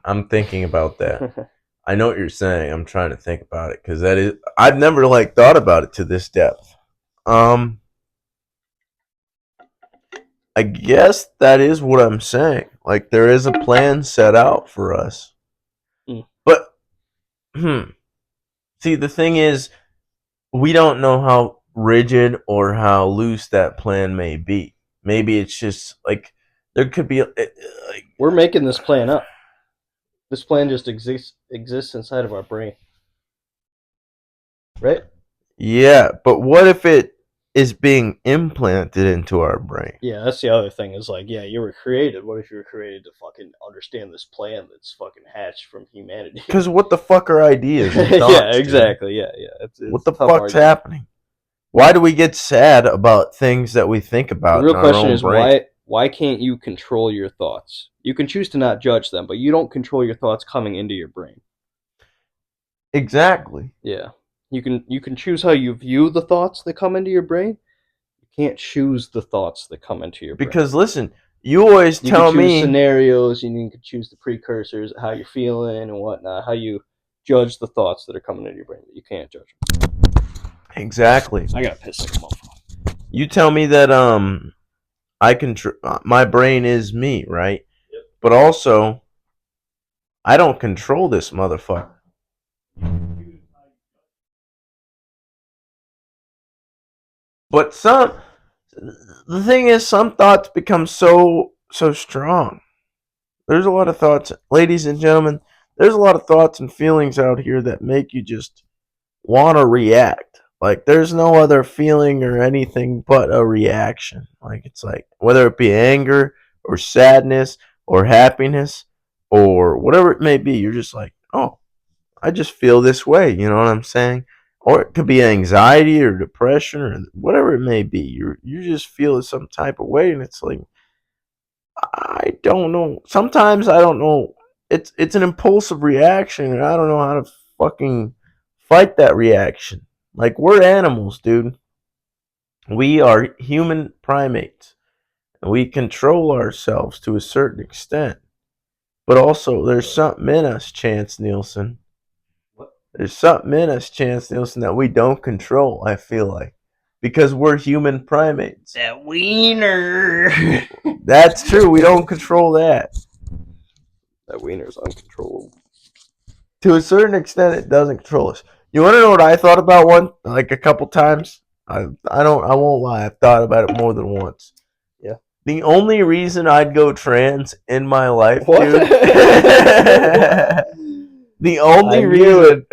[SPEAKER 1] I'm thinking about that. I know what you're saying. I'm trying to think about it because that is I've never like thought about it to this depth. I guess that is what I'm saying. Like there is a plan set out for us.
[SPEAKER 2] Mm.
[SPEAKER 1] But see, the thing is we don't know how rigid or how loose that plan may be. Maybe it's just like there could be like,
[SPEAKER 2] We're making this plan up. This plan just exists inside of our brain. Right?
[SPEAKER 1] yeah, but what if it is being implanted into our brain?
[SPEAKER 2] Yeah, that's the other thing is like, yeah, you were created. What if you were created to fucking understand this plan that's fucking hatched from humanity?
[SPEAKER 1] Because what the fuck are ideas? And thoughts,
[SPEAKER 2] yeah,
[SPEAKER 1] dude?
[SPEAKER 2] exactly. Yeah. It's
[SPEAKER 1] What the
[SPEAKER 2] a tough
[SPEAKER 1] fuck's
[SPEAKER 2] argument.
[SPEAKER 1] happening? Why do we get sad about things that we think about?
[SPEAKER 2] The real
[SPEAKER 1] in our
[SPEAKER 2] question
[SPEAKER 1] own
[SPEAKER 2] is
[SPEAKER 1] brain?
[SPEAKER 2] why can't you control your thoughts? You can choose to not judge them, but you don't control your thoughts coming into your brain.
[SPEAKER 1] Exactly.
[SPEAKER 2] Yeah. You can choose how you view the thoughts that come into your brain. You can't choose the thoughts that come into your brain.
[SPEAKER 1] Because listen, you always
[SPEAKER 2] you
[SPEAKER 1] tell
[SPEAKER 2] can choose
[SPEAKER 1] me
[SPEAKER 2] scenarios, and you can choose the precursors, how you're feeling and whatnot, how you judge the thoughts that are coming into your brain, but you can't judge them.
[SPEAKER 1] exactly.
[SPEAKER 2] I got pissed like a motherfucker.
[SPEAKER 1] You tell me that I control my brain is me, right?
[SPEAKER 2] Yep.
[SPEAKER 1] But also, I don't control this motherfucker. But the thing is, some thoughts become so strong. There's a lot of thoughts, ladies and gentlemen. There's a lot of thoughts and feelings out here that make you just want to react. Like there's no other feeling or anything but a reaction. Like it's like whether it be anger or sadness or happiness or whatever it may be, you're just like, oh, I just feel this way. You know what I'm saying? Or it could be anxiety or depression or whatever it may be. You just feel some type of way, and it's like I don't know. Sometimes I don't know. It's an impulsive reaction, and I don't know how to fucking fight that reaction. Like we're animals, dude. We are human primates. And we control ourselves to a certain extent. But also there's something in us, Chance Nielsen.
[SPEAKER 3] What?
[SPEAKER 1] There's something in us, Chance Nielsen, that we don't control, I feel like. Because we're human primates.
[SPEAKER 2] That wiener.
[SPEAKER 1] That's true, we don't control that.
[SPEAKER 2] That wiener's uncontrollable.
[SPEAKER 1] To a certain extent it doesn't control us. You wanna know what I thought about a couple times? I won't lie, I've thought about it more than once.
[SPEAKER 2] Yeah.
[SPEAKER 1] The only reason I'd go trans in my life,
[SPEAKER 2] What?
[SPEAKER 1] dude. The only
[SPEAKER 2] I knew
[SPEAKER 1] reason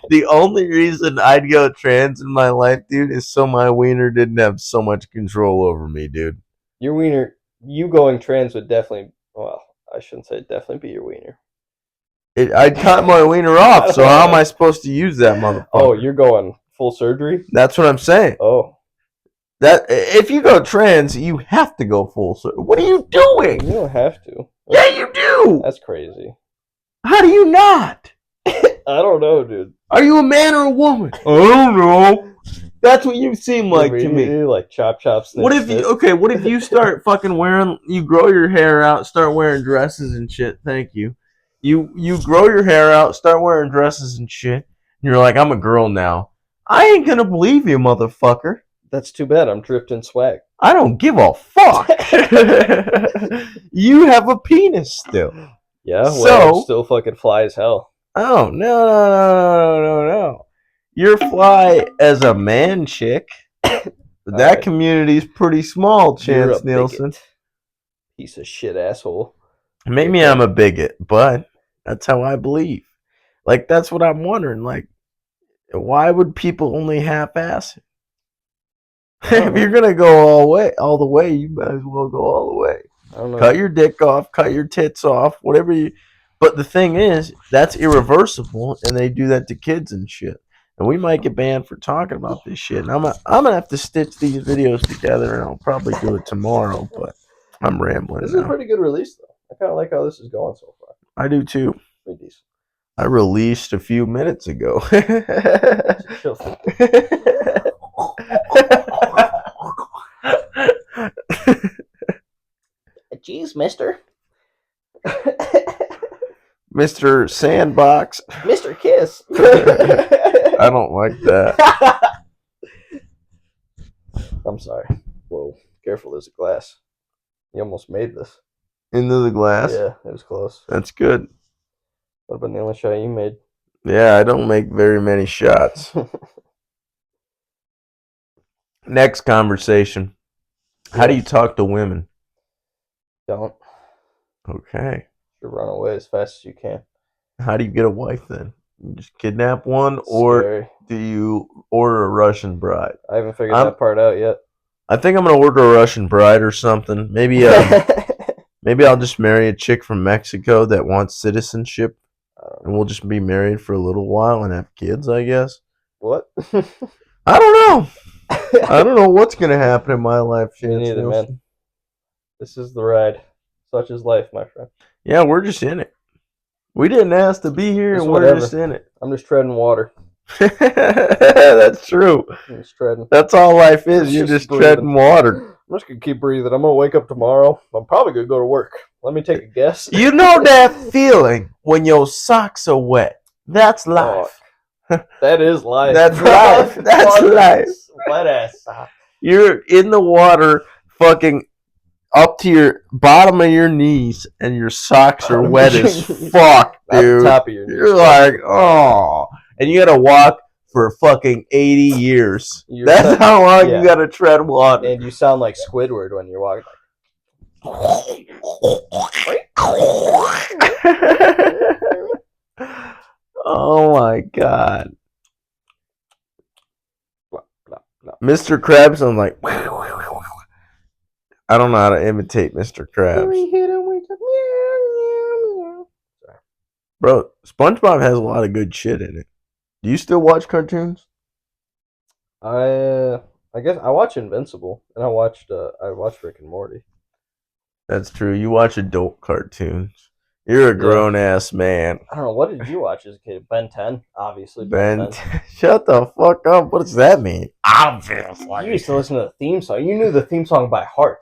[SPEAKER 1] the only reason I'd go trans in my life, dude, is so my wiener didn't have so much control over me, dude.
[SPEAKER 2] Your wiener, you going trans would definitely, well, I shouldn't say definitely be your wiener.
[SPEAKER 1] I'd cut my wiener off, so how am I supposed to use that motherfucker?
[SPEAKER 2] Oh, you're going full surgery?
[SPEAKER 1] That's what I'm saying.
[SPEAKER 2] Oh.
[SPEAKER 1] That if you go trans, you have to go full surgery. What are you doing?
[SPEAKER 2] You don't have to.
[SPEAKER 1] Yeah, you do.
[SPEAKER 2] That's crazy.
[SPEAKER 1] How do you not?
[SPEAKER 2] I don't know, dude.
[SPEAKER 1] Are you a man or a woman? I don't know. That's what you seem like to me.
[SPEAKER 2] Like chop, snip,
[SPEAKER 1] What if you start fucking you grow your hair out, start wearing dresses and shit? Thank you. You grow your hair out, start wearing dresses and shit. And you're like, I'm a girl now. I ain't gonna believe you, motherfucker.
[SPEAKER 2] That's too bad. I'm drifting swag.
[SPEAKER 1] I don't give a fuck. You have a penis still.
[SPEAKER 2] Yeah, well,
[SPEAKER 1] So-
[SPEAKER 2] I'm still fucking fly as hell.
[SPEAKER 1] Oh no. You're fly as a man chick. That
[SPEAKER 2] Alright.
[SPEAKER 1] community's pretty small,
[SPEAKER 2] You're
[SPEAKER 1] Chance
[SPEAKER 2] a
[SPEAKER 1] Nielsen.
[SPEAKER 2] bigot. Piece of shit asshole.
[SPEAKER 1] Maybe I'm a bigot, but that's how I believe. Like that's what I'm wondering. Like, why would people only half-ass it? If you're gonna go all the way, you might as well go all the way.
[SPEAKER 2] I don't know.
[SPEAKER 1] Cut your dick off, cut your tits off, whatever you. But the thing is, that's irreversible, and they do that to kids and shit. And we might get banned for talking about this shit. And I'm gonna have to stitch these videos together, and I'll probably do it tomorrow. But I'm rambling
[SPEAKER 2] This is a
[SPEAKER 1] now.
[SPEAKER 2] pretty good release, though. I kind of like how this is going so far.
[SPEAKER 1] I do too.
[SPEAKER 2] Pretty decent.
[SPEAKER 1] I released a few minutes ago.
[SPEAKER 2] Chill. Jeez, mister.
[SPEAKER 1] Mr. Sandbox.
[SPEAKER 2] Mr. Kiss.
[SPEAKER 1] I don't like that.
[SPEAKER 2] I'm sorry. Whoa. Careful, there's a glass. You almost made this.
[SPEAKER 1] Into the glass.
[SPEAKER 2] Yeah, it was close.
[SPEAKER 1] That's good.
[SPEAKER 2] Would have been the only shot you made.
[SPEAKER 1] Yeah, I don't make very many shots. Next conversation. How do you talk to women?
[SPEAKER 2] Don't.
[SPEAKER 1] Okay.
[SPEAKER 2] You run away as fast as you can.
[SPEAKER 1] How do you get a wife then? You just kidnap one, or
[SPEAKER 2] Scary.
[SPEAKER 1] do you order a Russian bride?
[SPEAKER 2] I haven't figured that part out yet.
[SPEAKER 1] I think I'm gonna order a Russian bride or something. Maybe maybe I'll just marry a chick from Mexico that wants citizenship, and we'll just be married for a little while and have kids, I guess.
[SPEAKER 2] What?
[SPEAKER 1] I don't know. I don't know what's gonna happen in my life,
[SPEAKER 2] Me
[SPEAKER 1] Chance
[SPEAKER 2] neither,
[SPEAKER 1] Nielsen.
[SPEAKER 2] man. This is the ride. Such is life, my friend.
[SPEAKER 1] Yeah, we're just in it. We didn't ask to be here,
[SPEAKER 2] It's
[SPEAKER 1] and we're
[SPEAKER 2] whatever.
[SPEAKER 1] just in it.
[SPEAKER 2] I'm just treading water.
[SPEAKER 1] That's true.
[SPEAKER 2] I'm just treading.
[SPEAKER 1] That's all life is.
[SPEAKER 2] It's
[SPEAKER 1] You're
[SPEAKER 2] just
[SPEAKER 1] just treading water.
[SPEAKER 2] I'm just gonna keep breathing. I'm gonna wake up tomorrow. I'm probably gonna go to work. Let me take a guess.
[SPEAKER 1] You know that feeling when your socks are wet. That's life.
[SPEAKER 2] That is life.
[SPEAKER 1] That's life. That's life.
[SPEAKER 2] Wet ass sock.
[SPEAKER 1] You're in the water, fucking up to your bottom of your knees, and your socks are
[SPEAKER 2] Bottom
[SPEAKER 1] wet
[SPEAKER 2] of
[SPEAKER 1] as
[SPEAKER 2] your knees.
[SPEAKER 1] fuck,
[SPEAKER 2] Not the
[SPEAKER 1] dude.
[SPEAKER 2] top of your knees.
[SPEAKER 1] You're like, oh. And you gotta walk for fucking 80 years.
[SPEAKER 2] You're
[SPEAKER 1] That's
[SPEAKER 2] not-
[SPEAKER 1] how long
[SPEAKER 2] yeah.
[SPEAKER 1] you gotta tread water.
[SPEAKER 2] And you sound like Squidward when you're walking.
[SPEAKER 1] Oh my god.
[SPEAKER 2] Blah, blah, blah.
[SPEAKER 1] Mr. Krabs, I'm like, I don't know how to imitate Mr. Krabs. Bro, SpongeBob has a lot of good shit in it. Do you still watch cartoons?
[SPEAKER 2] I guess I watch Invincible, and I watched Rick and Morty.
[SPEAKER 1] That's true. You watch adult cartoons. You're a
[SPEAKER 2] Yeah.
[SPEAKER 1] grown ass man.
[SPEAKER 2] I don't know, what did you watch as a kid? Ben 10, obviously.
[SPEAKER 1] Ben,
[SPEAKER 2] 10.
[SPEAKER 1] shut the fuck up. What does that mean?
[SPEAKER 2] You used to listen to the theme song. You knew the theme song by heart.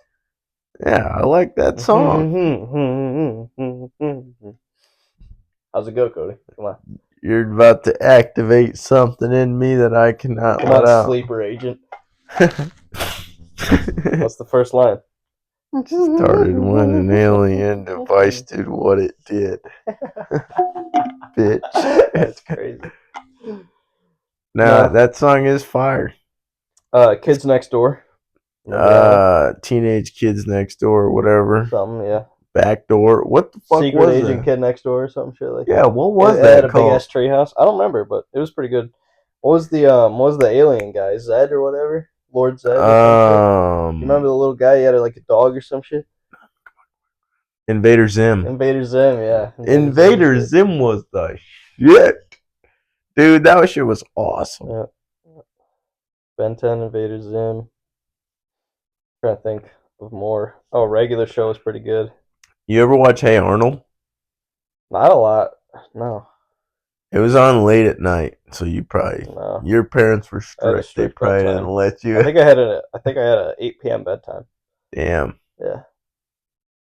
[SPEAKER 1] Yeah, I like that song.
[SPEAKER 2] How's it go, Cody? Come on.
[SPEAKER 1] You're about to activate something in me that I cannot
[SPEAKER 2] Come
[SPEAKER 1] let
[SPEAKER 2] on,
[SPEAKER 1] out.
[SPEAKER 2] sleeper agent. What's the first line?
[SPEAKER 1] Started when an alien device did what it did. Bitch.
[SPEAKER 2] That's crazy.
[SPEAKER 1] Nah,
[SPEAKER 2] No.
[SPEAKER 1] that song is fire.
[SPEAKER 2] Kids Next Door. Remember that
[SPEAKER 1] Teenage Kids Next Door or whatever.
[SPEAKER 2] one? Something, yeah.
[SPEAKER 1] Backdoor. What the fuck
[SPEAKER 2] Secret
[SPEAKER 1] was
[SPEAKER 2] Agent
[SPEAKER 1] that?
[SPEAKER 2] Kid Next Door or something shit like that.
[SPEAKER 1] Yeah, what was
[SPEAKER 2] It had
[SPEAKER 1] that
[SPEAKER 2] a big
[SPEAKER 1] called?
[SPEAKER 2] ass treehouse. I don't remember, but it was pretty good. What was the alien guy? Zed or whatever? Lord Zed or some shit? You remember the little guy? He had like a dog or some shit?
[SPEAKER 1] Invader Zim.
[SPEAKER 2] Invader Zim, yeah.
[SPEAKER 1] Invader
[SPEAKER 2] shit.
[SPEAKER 1] Zim was the shit. Dude, that shit was awesome.
[SPEAKER 2] Yeah. Ben 10, Invader Zim. Trying to think of more. Oh, Regular Show was pretty good.
[SPEAKER 1] You ever watch Hey Arnold?
[SPEAKER 2] Not a lot. No.
[SPEAKER 1] It was on late at night, so you probably
[SPEAKER 2] No.
[SPEAKER 1] your parents were
[SPEAKER 2] I had a
[SPEAKER 1] strict. They
[SPEAKER 2] strict
[SPEAKER 1] probably
[SPEAKER 2] bedtime.
[SPEAKER 1] didn't let you.
[SPEAKER 2] I think I had a 8 p.m. bedtime.
[SPEAKER 1] Damn.
[SPEAKER 2] Yeah.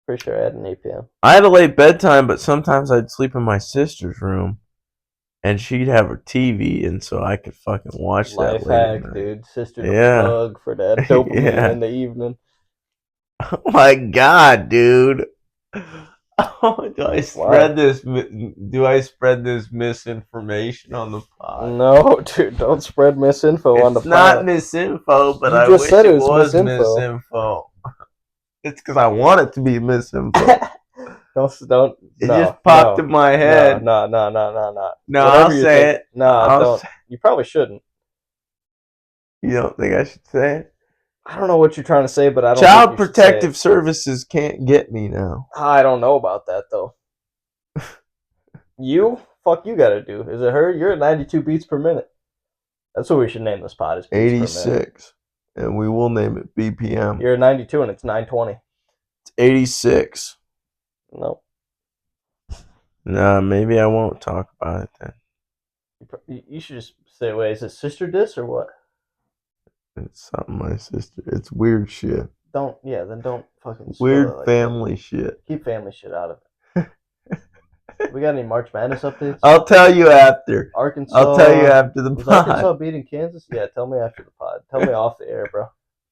[SPEAKER 2] Pretty sure I had an 8 p.m.
[SPEAKER 1] I had a late bedtime, but sometimes I'd sleep in my sister's room, and she'd have her TV, and so I could fucking watch
[SPEAKER 2] Life
[SPEAKER 1] that late at
[SPEAKER 2] hack,
[SPEAKER 1] night.
[SPEAKER 2] dude. Sister
[SPEAKER 1] Yeah.
[SPEAKER 2] plug for that dopamine
[SPEAKER 1] Yeah.
[SPEAKER 2] in the evening.
[SPEAKER 1] Oh my god, dude! Oh, do I spread this misinformation on the pod?
[SPEAKER 2] No, dude, don't spread misinfo on the
[SPEAKER 1] It's not
[SPEAKER 2] pod.
[SPEAKER 1] misinfo, but
[SPEAKER 2] You
[SPEAKER 1] I
[SPEAKER 2] just
[SPEAKER 1] wish
[SPEAKER 2] said
[SPEAKER 1] it
[SPEAKER 2] it was
[SPEAKER 1] was
[SPEAKER 2] misinfo.
[SPEAKER 1] misinfo. It's because I want it to be misinfo.
[SPEAKER 2] Don't.
[SPEAKER 1] It
[SPEAKER 2] no,
[SPEAKER 1] just popped
[SPEAKER 2] no,
[SPEAKER 1] in my head.
[SPEAKER 2] No.
[SPEAKER 1] No,
[SPEAKER 2] Whatever
[SPEAKER 1] I'll
[SPEAKER 2] you
[SPEAKER 1] say
[SPEAKER 2] think-
[SPEAKER 1] it.
[SPEAKER 2] No,
[SPEAKER 1] I'll
[SPEAKER 2] don't.
[SPEAKER 1] say-
[SPEAKER 2] You probably shouldn't.
[SPEAKER 1] You don't think I should say it?
[SPEAKER 2] I don't know what you're trying to say, but I don't.
[SPEAKER 1] Child
[SPEAKER 2] think you should say
[SPEAKER 1] Protective Services can't get me now.
[SPEAKER 2] it. I don't know about that though. You? Fuck you gotta do. Is it her? You're at 92 beats per minute. That's what we should name this pod. Is beats per minute.
[SPEAKER 1] 86. And we will name it BPM.
[SPEAKER 2] You're at 92 and it's 920.
[SPEAKER 1] It's 86.
[SPEAKER 2] No.
[SPEAKER 1] Nah, maybe I won't talk about it then.
[SPEAKER 3] You should just say, wait, is it sister diss or what?
[SPEAKER 1] It's something my sister. It's weird shit.
[SPEAKER 3] Then don't fucking spill
[SPEAKER 1] Weird
[SPEAKER 3] it like
[SPEAKER 1] family shit.
[SPEAKER 3] that. Keep family shit out of it. We got any March Madness updates?
[SPEAKER 1] I'll tell you after.
[SPEAKER 3] Arkansas.
[SPEAKER 1] I'll tell you after the
[SPEAKER 3] Was
[SPEAKER 1] pod.
[SPEAKER 3] Arkansas beating Kansas? Yeah, tell me after the pod. Tell me off the air, bro.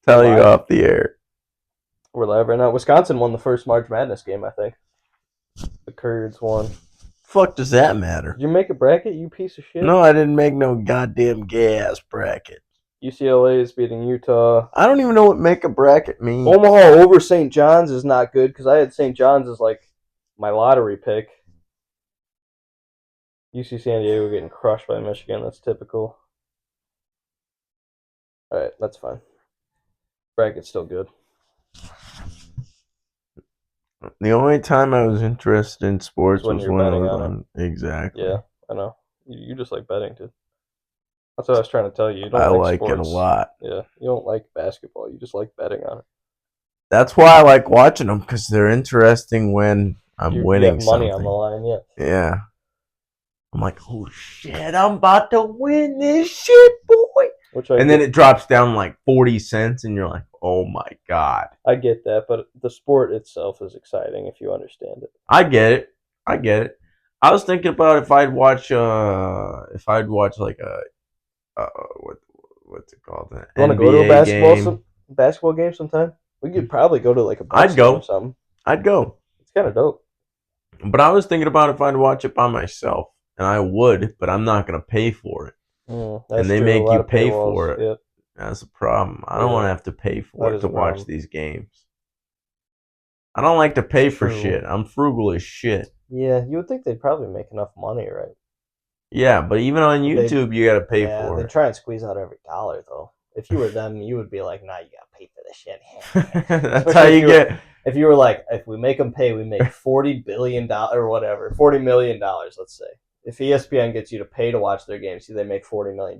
[SPEAKER 1] Tell you
[SPEAKER 3] live.
[SPEAKER 1] off the air.
[SPEAKER 2] We're live right now. Wisconsin won the first March Madness game, I think. The Curds won.
[SPEAKER 1] Fuck does that matter?
[SPEAKER 2] Did you make a bracket, you piece of shit?
[SPEAKER 1] No, I didn't make no goddamn gay ass bracket.
[SPEAKER 2] UCLA is beating Utah.
[SPEAKER 1] I don't even know what make a bracket means.
[SPEAKER 2] Omaha over St. John's is not good because I had St. John's as like my lottery pick. UC San Diego getting crushed by Michigan. That's typical. All right, that's fine. Bracket's still good.
[SPEAKER 1] The only time I was interested in sports
[SPEAKER 2] When
[SPEAKER 1] was
[SPEAKER 2] you're
[SPEAKER 1] when I
[SPEAKER 2] betting
[SPEAKER 1] was
[SPEAKER 2] on
[SPEAKER 1] on. Exactly.
[SPEAKER 2] Yeah, I know. You just like betting, dude. That's what I was trying to tell you. You don't
[SPEAKER 1] I
[SPEAKER 2] like
[SPEAKER 1] like it a
[SPEAKER 2] sports.
[SPEAKER 1] lot.
[SPEAKER 2] Yeah, you don't like basketball. You just like betting on it.
[SPEAKER 1] That's why I like watching them because they're interesting when I'm
[SPEAKER 2] You
[SPEAKER 1] winning
[SPEAKER 2] get money
[SPEAKER 1] something.
[SPEAKER 2] on the line, yeah.
[SPEAKER 1] Yeah. I'm like, oh shit, I'm about to win this shit, boy.
[SPEAKER 2] Which I
[SPEAKER 1] And then it drops down like 40 cents, and you're like, oh my god.
[SPEAKER 2] I get that, but the sport itself is exciting if you understand it.
[SPEAKER 1] I get it. I was thinking about if I'd watch like a what's it called? An
[SPEAKER 2] You want to go to a
[SPEAKER 1] NBA
[SPEAKER 2] basketball game sometime? We could probably go to like a
[SPEAKER 1] I'd
[SPEAKER 2] Bucks
[SPEAKER 1] go.
[SPEAKER 2] game or something.
[SPEAKER 1] I'd go.
[SPEAKER 2] It's kind of dope.
[SPEAKER 1] But I was thinking about if I'd watch it by myself, and I would, but I'm not gonna pay for it.
[SPEAKER 2] That's
[SPEAKER 1] they
[SPEAKER 2] true,
[SPEAKER 1] make
[SPEAKER 2] a lot
[SPEAKER 1] you
[SPEAKER 2] of
[SPEAKER 1] pay
[SPEAKER 2] paywalls,
[SPEAKER 1] for it.
[SPEAKER 2] Yep.
[SPEAKER 1] That's a problem. I don't
[SPEAKER 2] Yeah.
[SPEAKER 1] want to have to pay for
[SPEAKER 2] That
[SPEAKER 1] it
[SPEAKER 2] is
[SPEAKER 1] to
[SPEAKER 2] a
[SPEAKER 1] watch
[SPEAKER 2] problem.
[SPEAKER 1] these games. I don't like to pay for
[SPEAKER 2] True.
[SPEAKER 1] shit. I'm frugal as shit.
[SPEAKER 2] Yeah, you would think they'd probably make enough money, right?
[SPEAKER 1] Yeah, but even on
[SPEAKER 2] They-
[SPEAKER 1] YouTube, you gotta pay
[SPEAKER 3] Yeah,
[SPEAKER 1] for
[SPEAKER 3] they
[SPEAKER 1] it.
[SPEAKER 3] try and squeeze out every dollar, though. If you were them, you would be like, nah, you gotta pay for this shit.
[SPEAKER 1] That's
[SPEAKER 2] Especially
[SPEAKER 1] how
[SPEAKER 2] if
[SPEAKER 1] you
[SPEAKER 2] you
[SPEAKER 1] get.
[SPEAKER 2] if you were like, if we make them pay, we make $40 billion or whatever, $40 million, let's say. If ESPN gets you to pay to watch their games, they make $40 million.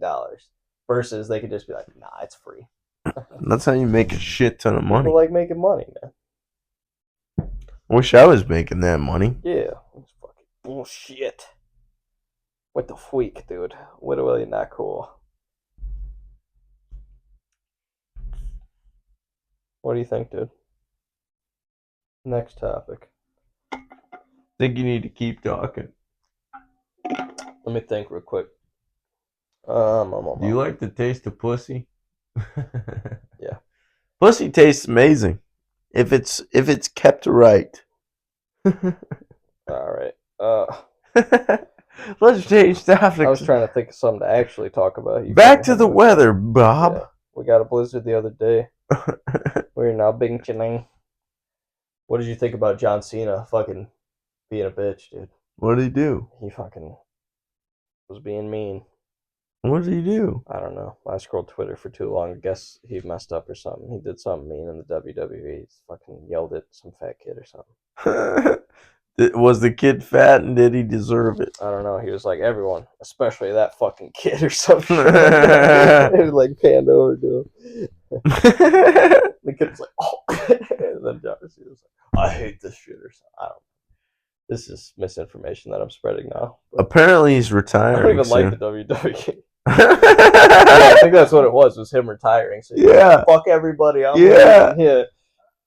[SPEAKER 2] Versus they could just be like, nah, it's free.
[SPEAKER 1] That's how you make a shit ton of money.
[SPEAKER 2] People like making money, man.
[SPEAKER 1] Wish I was making that money.
[SPEAKER 2] Yeah. It's fucking bullshit. What the freak, dude? Literally not cool. What do you think, dude? Next topic.
[SPEAKER 1] I think you need to keep talking.
[SPEAKER 2] Let me think real quick.
[SPEAKER 1] Do you like the taste of pussy?
[SPEAKER 2] Yeah.
[SPEAKER 1] Pussy tastes amazing if it's kept right.
[SPEAKER 2] All right.
[SPEAKER 1] Let's change topics.
[SPEAKER 2] I was trying to think of something to actually talk about.
[SPEAKER 1] Back to the weather, Bob.
[SPEAKER 2] Yeah. We got a blizzard the other day. We're now being chilling. What did you think about John Cena fucking being a bitch, dude?
[SPEAKER 1] What did he do?
[SPEAKER 2] He fucking was being mean.
[SPEAKER 1] What did he do?
[SPEAKER 2] I don't know. I scrolled Twitter for too long. I guess he messed up or something. He did something mean in the WWE. He fucking yelled at some fat kid or something.
[SPEAKER 1] Was the kid fat and did he deserve it?
[SPEAKER 2] I don't know. He was like, everyone, especially that fucking kid or something. It was like panned over to him. The kid was like, oh. And then John Cena was like, I hate this shit or something. I don't know. This is misinformation that I'm spreading now.
[SPEAKER 1] Apparently he's
[SPEAKER 2] I
[SPEAKER 1] retiring.
[SPEAKER 2] don't even
[SPEAKER 1] soon.
[SPEAKER 2] like the WWE. Yeah, I think that's what it was him retiring. So
[SPEAKER 1] Yeah.
[SPEAKER 2] fuck everybody. I'm
[SPEAKER 1] Yeah.
[SPEAKER 2] leaving. Yeah.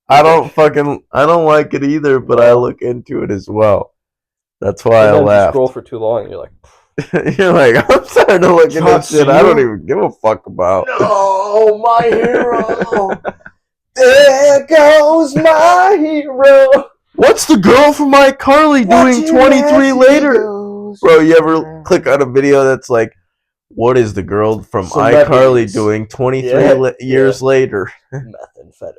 [SPEAKER 1] I don't like it either, but I look into it as well. That's why I
[SPEAKER 2] Sometimes you
[SPEAKER 1] laughed.
[SPEAKER 2] scroll for too long and you're like,
[SPEAKER 1] You're like, I'm starting to look at
[SPEAKER 2] John
[SPEAKER 1] that shit I don't
[SPEAKER 2] Cena?
[SPEAKER 1] even give a fuck about.
[SPEAKER 2] no, my hero. There goes my hero.
[SPEAKER 1] What's the girl from iCarly doing 23 later? Bro, you ever click on a video that's like, what is the girl from iCarly
[SPEAKER 2] Celebrities.
[SPEAKER 1] doing 23
[SPEAKER 2] Yeah,
[SPEAKER 1] years later?
[SPEAKER 2] Methamphetamine.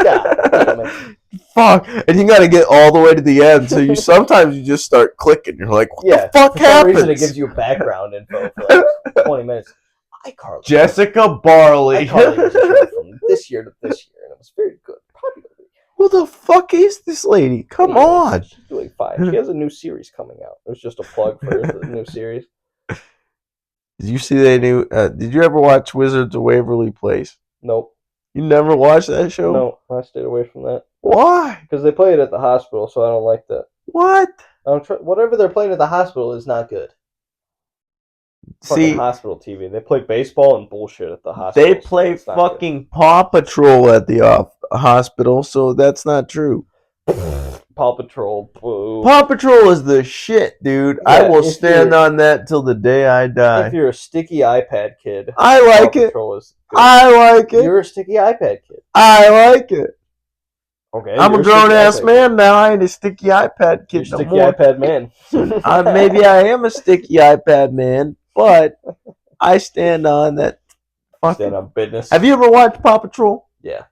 [SPEAKER 2] God damn it.
[SPEAKER 1] Fuck. And you gotta get all the way to the end, so you sometimes you just start clicking. You're like, what the fuck
[SPEAKER 2] For some
[SPEAKER 1] happens?
[SPEAKER 2] reason, it gives you background info for like 20 minutes. iCarly.
[SPEAKER 1] Jessica Barley.
[SPEAKER 2] iCarly was a show from this year to this year, and it was very good. Popular.
[SPEAKER 1] Who the fuck is this lady? Come on.
[SPEAKER 2] She's doing fine. She has a new series coming out. It was just a plug for the new series.
[SPEAKER 1] Did you see they new? Did you ever watch Wizards of Waverly Place?
[SPEAKER 2] Nope.
[SPEAKER 1] You never watched that show?
[SPEAKER 2] No, I stayed away from that.
[SPEAKER 1] Why?
[SPEAKER 2] Because they play it at the hospital, so I don't like that.
[SPEAKER 1] What?
[SPEAKER 2] Whatever they're playing at the hospital is not good.
[SPEAKER 1] See,
[SPEAKER 2] Fucking hospital TV. They play baseball and bullshit at the hospital.
[SPEAKER 1] they play fucking Paw Patrol at the hospital, so that's not true.
[SPEAKER 2] Paw Patrol. Boo.
[SPEAKER 1] Paw Patrol is the shit, dude.
[SPEAKER 2] Yeah,
[SPEAKER 1] I will
[SPEAKER 2] if
[SPEAKER 1] stand
[SPEAKER 2] you're-
[SPEAKER 1] on that till the day I die.
[SPEAKER 2] If you're a sticky iPad kid,
[SPEAKER 1] I like
[SPEAKER 2] Paw
[SPEAKER 1] it.
[SPEAKER 2] Patrol is good.
[SPEAKER 1] I like it.
[SPEAKER 2] You're a sticky iPad kid.
[SPEAKER 1] I like it.
[SPEAKER 2] Okay.
[SPEAKER 1] I'm
[SPEAKER 2] you're
[SPEAKER 1] a grown
[SPEAKER 2] sticky
[SPEAKER 1] ass
[SPEAKER 2] iPad
[SPEAKER 1] man now. I ain't a sticky iPad
[SPEAKER 2] kid. You're
[SPEAKER 1] kid no
[SPEAKER 2] sticky
[SPEAKER 1] more.
[SPEAKER 2] iPad man.
[SPEAKER 1] Maybe I am a sticky iPad man, but I stand on that.
[SPEAKER 2] Stand on business.
[SPEAKER 1] Have you ever watched Paw Patrol?
[SPEAKER 2] Yeah.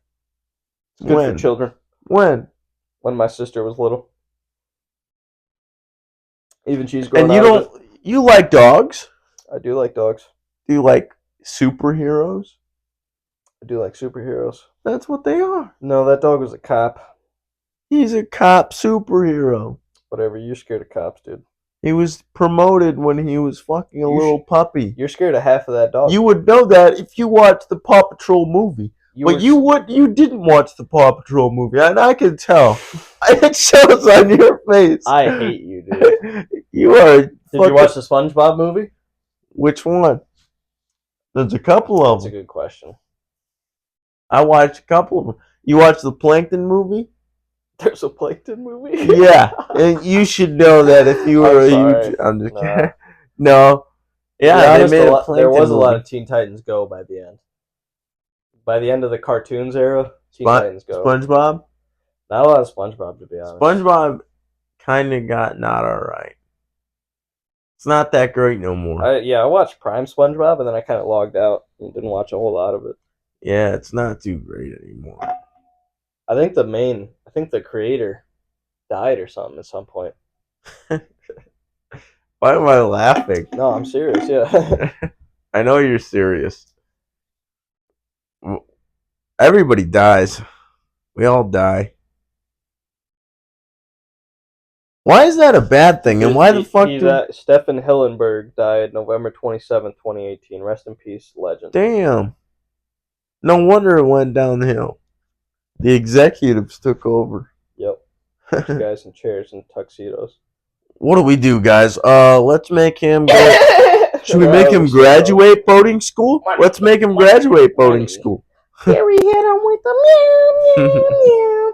[SPEAKER 2] It's good
[SPEAKER 1] When?
[SPEAKER 2] for children.
[SPEAKER 1] When?
[SPEAKER 2] When my sister was little. Even she's grown
[SPEAKER 1] And you
[SPEAKER 2] out of
[SPEAKER 1] don't. You like dogs?
[SPEAKER 2] it. I do like dogs.
[SPEAKER 1] Do you like superheroes?
[SPEAKER 2] I do like superheroes.
[SPEAKER 1] That's what they are.
[SPEAKER 2] No, that dog was a cop.
[SPEAKER 1] He's a cop superhero.
[SPEAKER 2] Whatever. You're scared of cops, dude.
[SPEAKER 1] He was promoted when he was fucking a
[SPEAKER 2] You
[SPEAKER 1] little puppy.
[SPEAKER 2] You're scared of half of that dog.
[SPEAKER 1] You would know that if you watched the Paw Patrol movie. But you didn't watch the Paw Patrol movie, and I can tell. It shows on your face.
[SPEAKER 2] I hate you, dude.
[SPEAKER 1] You are.
[SPEAKER 2] Did you watch the SpongeBob movie?
[SPEAKER 1] Which one? There's a couple of
[SPEAKER 2] That's a
[SPEAKER 1] them.
[SPEAKER 2] good question.
[SPEAKER 1] I watched a couple of them. You watched the Plankton movie?
[SPEAKER 2] There's a Plankton movie?
[SPEAKER 1] Yeah, and you should know that if you were
[SPEAKER 2] I'm
[SPEAKER 1] a
[SPEAKER 2] sorry.
[SPEAKER 1] huge. I'm just
[SPEAKER 2] Nah.
[SPEAKER 1] kidding. No. Yeah,
[SPEAKER 2] To be honest,
[SPEAKER 1] they made a
[SPEAKER 2] there
[SPEAKER 1] Plankton
[SPEAKER 2] was a lot
[SPEAKER 1] movie.
[SPEAKER 2] of Teen Titans Go by the end. By the end of the cartoons era, Teen
[SPEAKER 1] Spon-
[SPEAKER 2] Titans Go.
[SPEAKER 1] SpongeBob.
[SPEAKER 2] Not a lot of SpongeBob, to be honest.
[SPEAKER 1] SpongeBob kind of got not alright. It's not that great no more.
[SPEAKER 2] I watched Prime SpongeBob, and then I kind of logged out and didn't watch a whole lot of it.
[SPEAKER 1] Yeah, it's not too great anymore.
[SPEAKER 2] I think the creator died or something at some point.
[SPEAKER 1] Why am I laughing?
[SPEAKER 2] No, I'm serious, yeah.
[SPEAKER 1] I know you're serious. Everybody dies. We all die. Why is that a bad thing? And why the fuck
[SPEAKER 2] Stefan Hillenberg died November 27th, 2018. Rest in peace, legend.
[SPEAKER 1] Damn. No wonder it went downhill. The executives took over.
[SPEAKER 2] Yep. Guys in chairs and tuxedos.
[SPEAKER 1] What do we do, guys? Let's make him should we make him graduate boating school? Let's make him graduate boating school.
[SPEAKER 2] Gary hit him with the meow, meow, meow.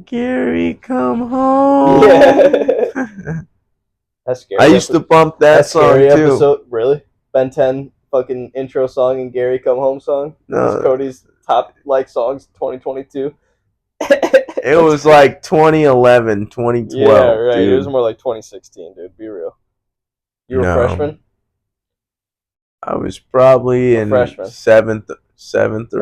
[SPEAKER 1] Gary, come home.
[SPEAKER 2] Yeah. That's scary.
[SPEAKER 1] I used to bump that song too.
[SPEAKER 2] Episode. Really? Ben 10 fucking intro song and Gary Come Home song?
[SPEAKER 1] No.
[SPEAKER 2] That's Cody's top songs 2022.
[SPEAKER 1] It was like 2011, 2012.
[SPEAKER 2] Yeah, right.
[SPEAKER 1] Dude.
[SPEAKER 2] It was more like 2016, dude. Be real. You were a freshman?
[SPEAKER 1] I was probably in
[SPEAKER 2] freshman.
[SPEAKER 1] seventh or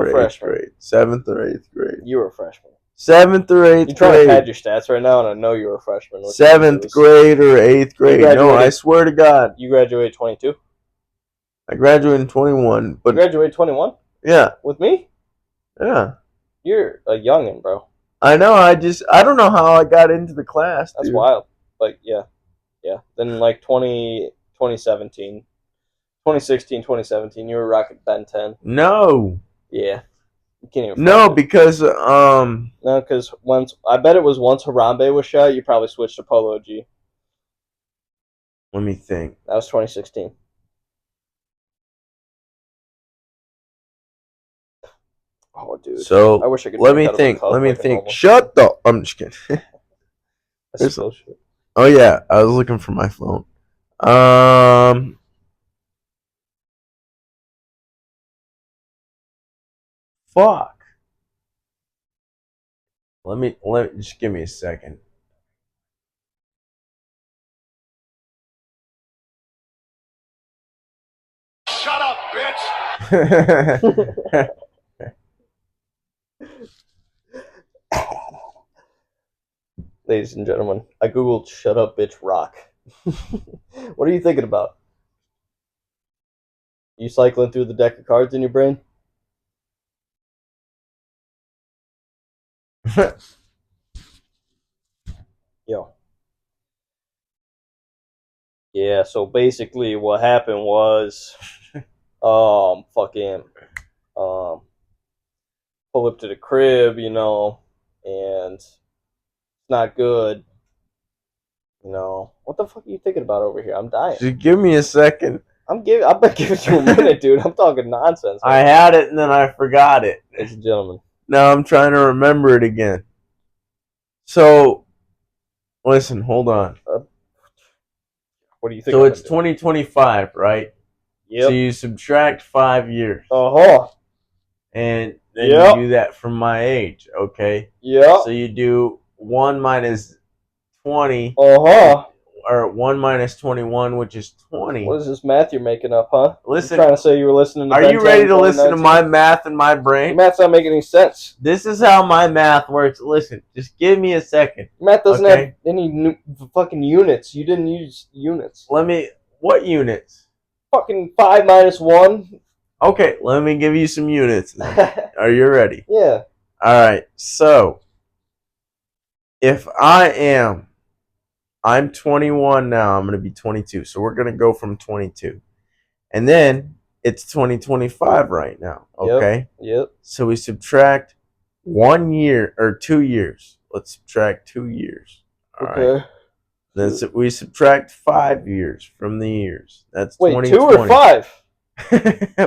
[SPEAKER 1] eighth
[SPEAKER 2] freshman.
[SPEAKER 1] grade. 7th or 8th grade.
[SPEAKER 2] You were a freshman.
[SPEAKER 1] 7th or 8th grade.
[SPEAKER 2] You trying to pad your stats right now, and I know you were a freshman.
[SPEAKER 1] 7th grade or 8th grade. No, I swear to God.
[SPEAKER 2] You graduated 22?
[SPEAKER 1] I graduated in 21. But
[SPEAKER 2] you graduated 21?
[SPEAKER 1] Yeah.
[SPEAKER 2] With me?
[SPEAKER 1] Yeah.
[SPEAKER 2] You're a youngin', bro.
[SPEAKER 1] I know. I don't know how I got into the class.
[SPEAKER 2] That's
[SPEAKER 1] dude.
[SPEAKER 2] wild. Like, yeah. Then, like, 2017, 2016, 2017, you were rocking Ben 10.
[SPEAKER 1] No.
[SPEAKER 2] Yeah. You can't even.
[SPEAKER 1] No, because
[SPEAKER 2] No, because once I bet it was once Harambe was shot, you probably switched to Polo G.
[SPEAKER 1] Let me think.
[SPEAKER 2] That was 2016. Oh, dude.
[SPEAKER 1] So
[SPEAKER 2] I wish I could.
[SPEAKER 1] Let me think. Shut up. I'm just kidding.
[SPEAKER 2] That's bullshit.
[SPEAKER 1] Oh yeah, I was looking for my phone. Fuck. Let me just give me a second.
[SPEAKER 4] Shut up, bitch.
[SPEAKER 2] Ladies and gentlemen, I googled "shut up, bitch, rock." What are you thinking about? You cycling through the deck of cards in your brain? Yo. Yeah, so basically what happened was pull up to the crib, and it's not good. What the fuck are you thinking about over here? I'm dying.
[SPEAKER 1] Just give me a second.
[SPEAKER 2] I've been giving you a minute, dude. I'm talking nonsense.
[SPEAKER 1] I had it and then I forgot it.
[SPEAKER 2] Ladies and gentlemen.
[SPEAKER 1] Now I'm trying to remember it again. So, listen, hold on.
[SPEAKER 2] What do you think?
[SPEAKER 1] So it's 2025, right?
[SPEAKER 2] Yep.
[SPEAKER 1] So you subtract 5 years.
[SPEAKER 2] Uh-huh.
[SPEAKER 1] And then you do that from my age, okay?
[SPEAKER 2] Yeah.
[SPEAKER 1] So you do 1 minus 20.
[SPEAKER 2] Uh-huh.
[SPEAKER 1] Or 1 minus 21, which is 20.
[SPEAKER 2] What is this math you're making up, huh?
[SPEAKER 1] Listen.
[SPEAKER 2] You're trying to say you were listening to
[SPEAKER 1] Are
[SPEAKER 2] Ben
[SPEAKER 1] you ready
[SPEAKER 2] 10,
[SPEAKER 1] to listen to my math in my brain?
[SPEAKER 2] Your math's not making any sense.
[SPEAKER 1] This is how my math works. Listen, just give me a second.
[SPEAKER 2] Your math doesn't have any fucking units. You didn't use units.
[SPEAKER 1] What units?
[SPEAKER 2] Fucking 5 minus 1.
[SPEAKER 1] Okay, let me give you some units. Are you ready?
[SPEAKER 2] Yeah.
[SPEAKER 1] Alright, so if I'm 21 now, I'm going to be 22. So we're going to go from 22. And then it's 2025 right now, okay?
[SPEAKER 2] Yep.
[SPEAKER 1] So we subtract 1 year or 2 years. Let's subtract 2 years. All right. Then we subtract 5 years from the years. That's 2020.
[SPEAKER 2] 2 or 5?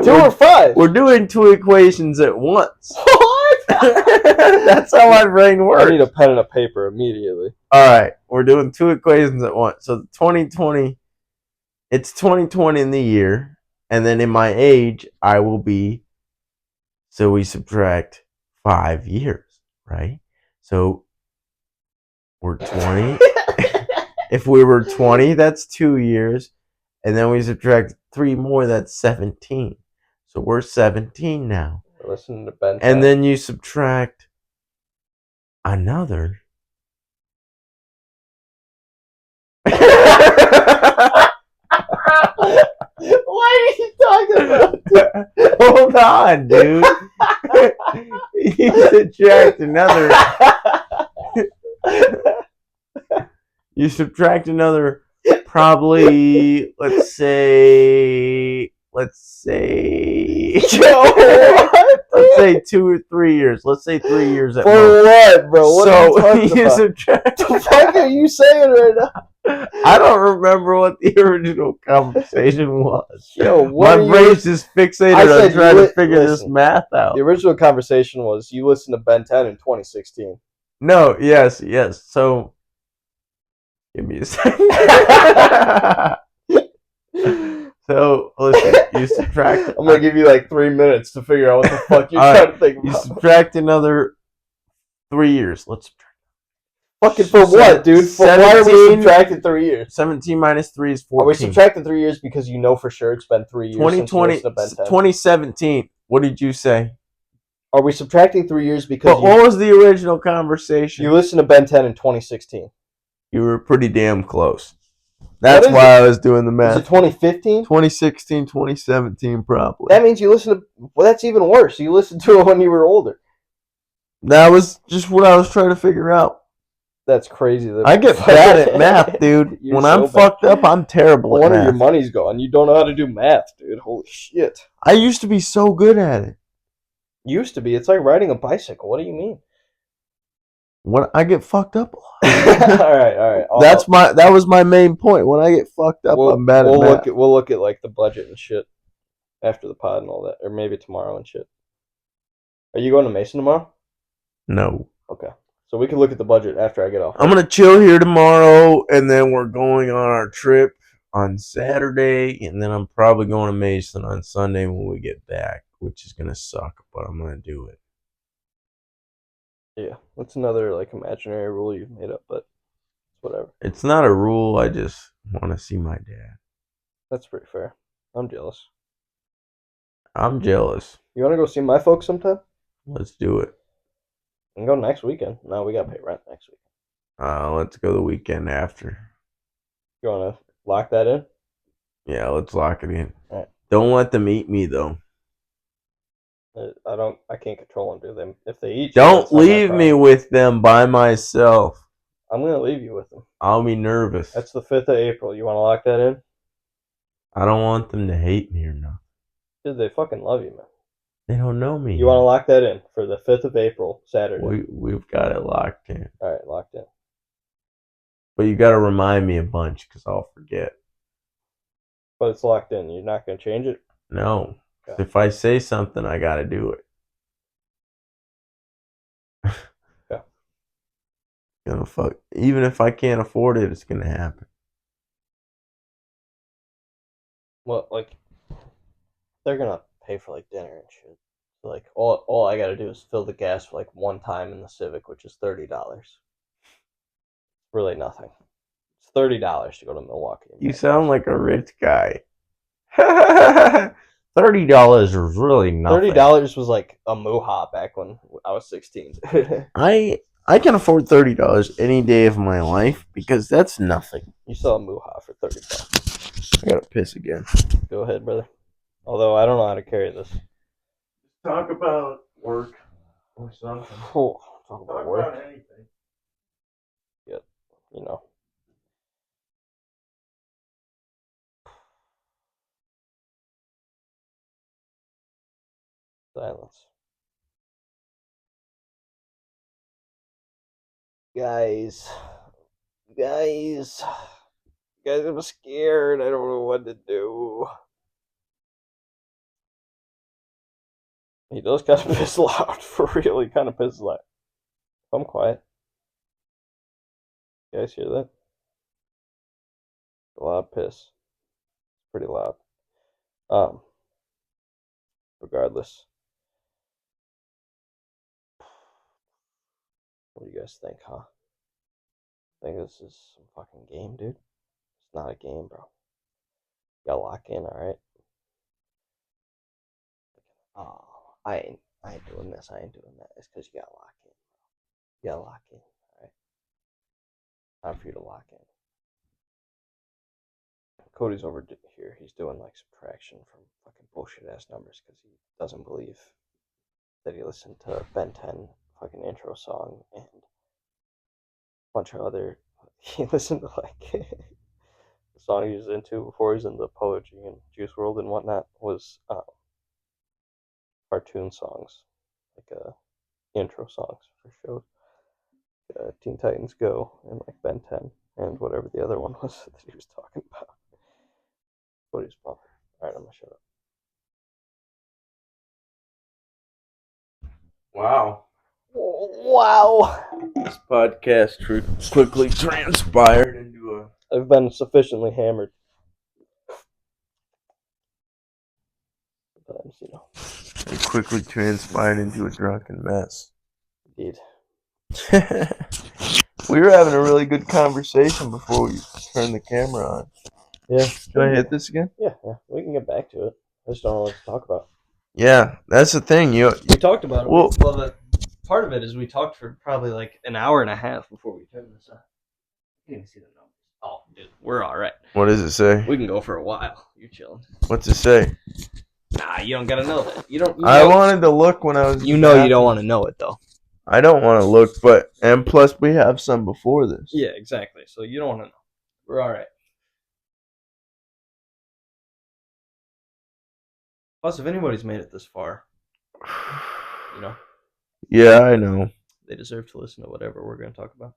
[SPEAKER 2] 2 or 5?
[SPEAKER 1] We're doing 2 equations at once.
[SPEAKER 2] What?
[SPEAKER 1] That's how my brain works.
[SPEAKER 2] I need a pen and a paper immediately.
[SPEAKER 1] Alright, we're doing 2 equations at once. So 2020, it's 2020 in the year, and then in my age, I will be, so we subtract 5 years, right? So we're 20. If we were 20, that's 2 years, and then we subtract 3 more, that's 17. So we're 17 now.
[SPEAKER 2] Listen to Ben.
[SPEAKER 1] And then you subtract another.
[SPEAKER 2] What are you talking about?
[SPEAKER 1] Hold on, dude. You subtract another. You subtract another probably let's say
[SPEAKER 2] Yo, what?
[SPEAKER 1] let's say 2 or 3 years. Let's say 3 years at
[SPEAKER 2] For
[SPEAKER 1] most.
[SPEAKER 2] what, bro? What are you
[SPEAKER 1] So
[SPEAKER 2] talking
[SPEAKER 1] you
[SPEAKER 2] about?
[SPEAKER 1] subtract.
[SPEAKER 2] What the fuck are you saying right now?
[SPEAKER 1] I don't remember what the original conversation was.
[SPEAKER 2] Yo, what
[SPEAKER 1] My
[SPEAKER 2] are you
[SPEAKER 1] brain's just fixated
[SPEAKER 2] I
[SPEAKER 1] on
[SPEAKER 2] said
[SPEAKER 1] trying
[SPEAKER 2] you
[SPEAKER 1] to figure this
[SPEAKER 2] listen.
[SPEAKER 1] math out.
[SPEAKER 2] The original conversation was you listened to Ben 10 in 2016.
[SPEAKER 1] No, yes. So give me a second. So listen, you subtract.
[SPEAKER 2] I'm gonna give you like 3 minutes to figure out what the fuck you're
[SPEAKER 1] All
[SPEAKER 2] trying
[SPEAKER 1] right,
[SPEAKER 2] to think
[SPEAKER 1] You
[SPEAKER 2] about.
[SPEAKER 1] subtract another 3 years. Let's subtract.
[SPEAKER 2] Fucking for what, dude? Why are we
[SPEAKER 1] 17
[SPEAKER 2] subtracting 3 years?
[SPEAKER 1] 17 minus 3 is
[SPEAKER 2] Are we
[SPEAKER 1] 14.
[SPEAKER 2] subtracting 3 years because you know for sure it's been 3 years since you listened to Ben 10?
[SPEAKER 1] 2017. What did you say?
[SPEAKER 2] Are we subtracting 3 years because
[SPEAKER 1] But what was the original conversation?
[SPEAKER 2] you listened to Ben 10 in 2016?
[SPEAKER 1] You were pretty damn close. That's
[SPEAKER 2] is
[SPEAKER 1] why I was doing the
[SPEAKER 2] Is
[SPEAKER 1] math.
[SPEAKER 2] it 2015?
[SPEAKER 1] 2016, 2017, probably.
[SPEAKER 2] That means you listened to... Well, that's even worse. You listened to it when you were older.
[SPEAKER 1] That was just what I was trying to figure out.
[SPEAKER 2] That's crazy.
[SPEAKER 1] I get bad at math, dude.
[SPEAKER 2] You're
[SPEAKER 1] When
[SPEAKER 2] so
[SPEAKER 1] I'm
[SPEAKER 2] bad.
[SPEAKER 1] fucked up, I'm terrible
[SPEAKER 2] No
[SPEAKER 1] at
[SPEAKER 2] wonder
[SPEAKER 1] math.
[SPEAKER 2] your money's gone. You don't know how to do math, dude. Holy shit.
[SPEAKER 1] I used to be so good at it.
[SPEAKER 2] Used to be. It's like riding a bicycle. What do you mean?
[SPEAKER 1] When I get fucked up a lot.
[SPEAKER 2] all right.
[SPEAKER 1] That was my main point. When I get fucked up, I'm bad at math.
[SPEAKER 2] We'll look at like the budget and shit after the pod and all that, or maybe tomorrow and shit. Are you going to Mason tomorrow?
[SPEAKER 1] No.
[SPEAKER 2] Okay, so we can look at the budget after I get off.
[SPEAKER 1] I'm gonna chill here tomorrow, and then we're going on our trip on Saturday, and then I'm probably going to Mason on Sunday when we get back, which is gonna suck, but I'm gonna do it.
[SPEAKER 2] Yeah, that's another like imaginary rule you've made up, but whatever.
[SPEAKER 1] It's not a rule. I just want to see my dad.
[SPEAKER 2] That's pretty fair. I'm jealous.
[SPEAKER 1] I'm jealous.
[SPEAKER 2] You want to go see my folks sometime?
[SPEAKER 1] Let's do it.
[SPEAKER 2] We can go next weekend. No, we gotta pay rent next week.
[SPEAKER 1] Let's go the weekend after.
[SPEAKER 2] You want to lock that in?
[SPEAKER 1] Yeah, let's lock it in.
[SPEAKER 2] All right.
[SPEAKER 1] Don't let them eat me though.
[SPEAKER 2] I can't control them, do they? If they eat you,
[SPEAKER 1] Don't
[SPEAKER 2] that's not my
[SPEAKER 1] leave me
[SPEAKER 2] problem.
[SPEAKER 1] with them by myself.
[SPEAKER 2] I'm gonna leave you with them.
[SPEAKER 1] I'll be nervous.
[SPEAKER 2] That's the 5th of April. You want to lock that in?
[SPEAKER 1] I don't want them to hate me or nothing.
[SPEAKER 2] Dude, they fucking love you, man.
[SPEAKER 1] They don't know me.
[SPEAKER 2] You want to lock that in for the 5th of April, Saturday.
[SPEAKER 1] We've got it locked in.
[SPEAKER 2] All right, locked in.
[SPEAKER 1] But you got to remind me a bunch because I'll forget.
[SPEAKER 2] But it's locked in. You're not gonna change it.
[SPEAKER 1] No.
[SPEAKER 2] Okay.
[SPEAKER 1] If I say something, I got to do it.
[SPEAKER 2] Yeah.
[SPEAKER 1] Gonna fuck. Even if I can't afford it, it's gonna happen.
[SPEAKER 2] Well, like they're gonna pay for like dinner and shit. So, like all I gotta do is fill the gas for like one time in the Civic, which is $30. Really nothing. It's $30 to go to Milwaukee.
[SPEAKER 1] You sound like a rich guy. $30 is really nothing.
[SPEAKER 2] $30 was like a muha back when I was 16.
[SPEAKER 1] I can afford $30 any day of my life because that's nothing.
[SPEAKER 2] You saw a muha for $30.
[SPEAKER 1] I gotta piss again.
[SPEAKER 2] Go ahead, brother. Although I don't know how to carry this.
[SPEAKER 1] Talk about work or something.
[SPEAKER 2] Talk about work.
[SPEAKER 1] anything.
[SPEAKER 2] You know. Silence. Guys, I'm scared. I don't know what to do. He does kind of piss loud, for real. He kind of pisses loud. I'm quiet. You guys hear that? A loud piss. Pretty loud. Regardless. What do you guys think, huh? Think this is some fucking game, dude? It's not a game, bro. You gotta lock in, alright? Oh, I ain't doing this. I ain't doing that. It's because you gotta lock in. You gotta lock in, alright? Time for you to lock in. Cody's over here. He's doing like subtraction from fucking bullshit ass numbers because he doesn't believe that he listened to Ben 10 fucking intro song and a bunch of other he listened to like the song he was into before he was into poetry and Juice World and whatnot was cartoon songs, like intro songs for shows. Teen Titans Go and like Ben 10 and whatever the other one was that he was talking about. What is bummer. Alright, I'm gonna shut up.
[SPEAKER 1] Wow.
[SPEAKER 2] Wow.
[SPEAKER 1] This podcast quickly transpired into a.
[SPEAKER 2] I've been sufficiently hammered. You know.
[SPEAKER 1] It quickly transpired into a drunken mess.
[SPEAKER 2] Indeed.
[SPEAKER 1] We were having a really good conversation before we turned the camera on.
[SPEAKER 2] Yeah.
[SPEAKER 1] Can I hit this again?
[SPEAKER 2] Yeah, we can get back to it. I just don't know what to talk about.
[SPEAKER 1] Yeah, that's the thing.
[SPEAKER 2] We talked about it.
[SPEAKER 1] Well-
[SPEAKER 2] The part of it is we talked for probably like an hour and a half before we turned this on. You didn't even see the numbers. Oh, dude, we're all right.
[SPEAKER 1] What does it say?
[SPEAKER 2] We can go for a while. You're chilling.
[SPEAKER 1] What's it say?
[SPEAKER 2] Nah, you don't gotta know that. You don't.
[SPEAKER 1] I wanted to look when I was.
[SPEAKER 2] You know you don't want to know it though.
[SPEAKER 1] I don't want to look, and plus we have some before this.
[SPEAKER 2] Yeah, exactly. So you don't want to know. We're all right. Plus, if anybody's made it this far, you know,
[SPEAKER 1] Yeah, I know.
[SPEAKER 2] they deserve to listen to whatever we're going to talk about.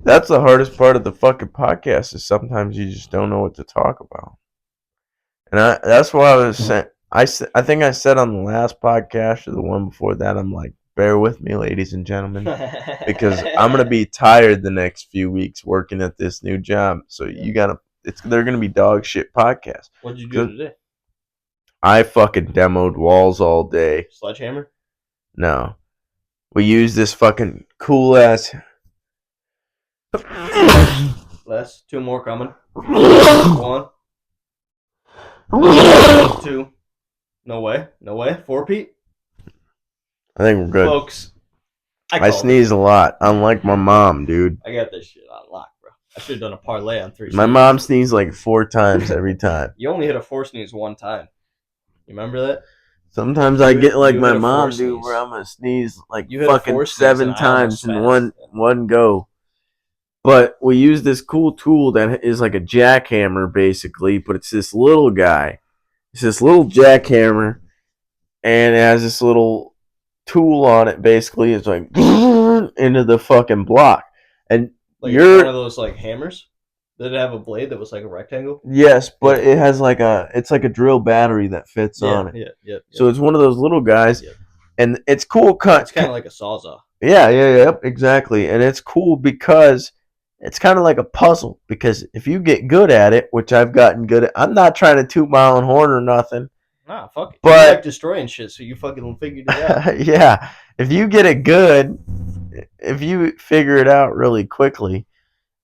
[SPEAKER 1] That's the hardest part of the fucking podcast is sometimes you just don't know what to talk about. And that's why I was saying, I think I said on the last podcast or the one before that, I'm like, bear with me, ladies and gentlemen, because I'm going to be tired the next few weeks working at this new job. So they're going to be dog shit podcasts.
[SPEAKER 2] What'd you do today?
[SPEAKER 1] I fucking demoed walls all day.
[SPEAKER 2] Sledgehammer?
[SPEAKER 1] No. We used this fucking cool ass.
[SPEAKER 2] Less. 2 more coming. 1. 2. No way. 4, Pete?
[SPEAKER 1] I think we're good.
[SPEAKER 2] Folks,
[SPEAKER 1] I sneeze a lot, unlike my mom, dude.
[SPEAKER 2] I got this shit on lock, bro. I should have done a parlay on 3.
[SPEAKER 1] My mom sneezes like 4 times every time.
[SPEAKER 2] You only hit a 4 sneeze 1 time. You remember that?
[SPEAKER 1] Sometimes I get like
[SPEAKER 2] you
[SPEAKER 1] my
[SPEAKER 2] hit a
[SPEAKER 1] mom,
[SPEAKER 2] 4
[SPEAKER 1] dude,
[SPEAKER 2] sneeze.
[SPEAKER 1] where I'm gonna sneeze like
[SPEAKER 2] You hit a
[SPEAKER 1] fucking
[SPEAKER 2] 4 sneeze
[SPEAKER 1] 7
[SPEAKER 2] and I
[SPEAKER 1] times in
[SPEAKER 2] almost passed.
[SPEAKER 1] one go. But we use this cool tool that is like a jackhammer, basically, but it's this little guy. It's this little jackhammer, and it has this little tool on it. Basically, it's like into the fucking block, and
[SPEAKER 2] Like
[SPEAKER 1] you're
[SPEAKER 2] one of those like hammers. Did it have a blade that was like a rectangle?
[SPEAKER 1] yes, but it has like it's like a drill battery that fits on it.
[SPEAKER 2] Yeah.
[SPEAKER 1] So it's one of those little guys,
[SPEAKER 2] Yeah.
[SPEAKER 1] and it's cool.
[SPEAKER 2] It's kind of like a sawzall.
[SPEAKER 1] Yeah, exactly. And it's cool because it's kind of like a puzzle. Because if you get good at it, which I've gotten good at, I'm not trying to toot my own horn or nothing.
[SPEAKER 2] Nah, fuck it.
[SPEAKER 1] But-
[SPEAKER 2] You like destroying shit, so you fucking figured it out.
[SPEAKER 1] Yeah, if you get it good, if you figure it out really quickly,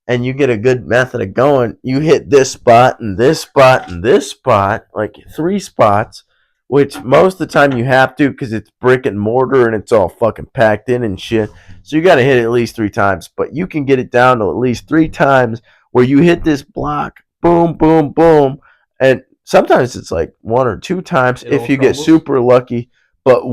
[SPEAKER 1] and you get a good method of going, you hit this spot and this spot and this spot, like 3 spots, which most of the time you have to because it's brick and mortar and it's all fucking packed in and shit. So you got to hit it at least 3 times, but you can get it down to at least 3 times where you hit this block, boom, boom, boom, and sometimes it's like 1 or 2 times
[SPEAKER 2] It
[SPEAKER 1] if
[SPEAKER 2] all
[SPEAKER 1] you get
[SPEAKER 2] crumbles?
[SPEAKER 1] super lucky. But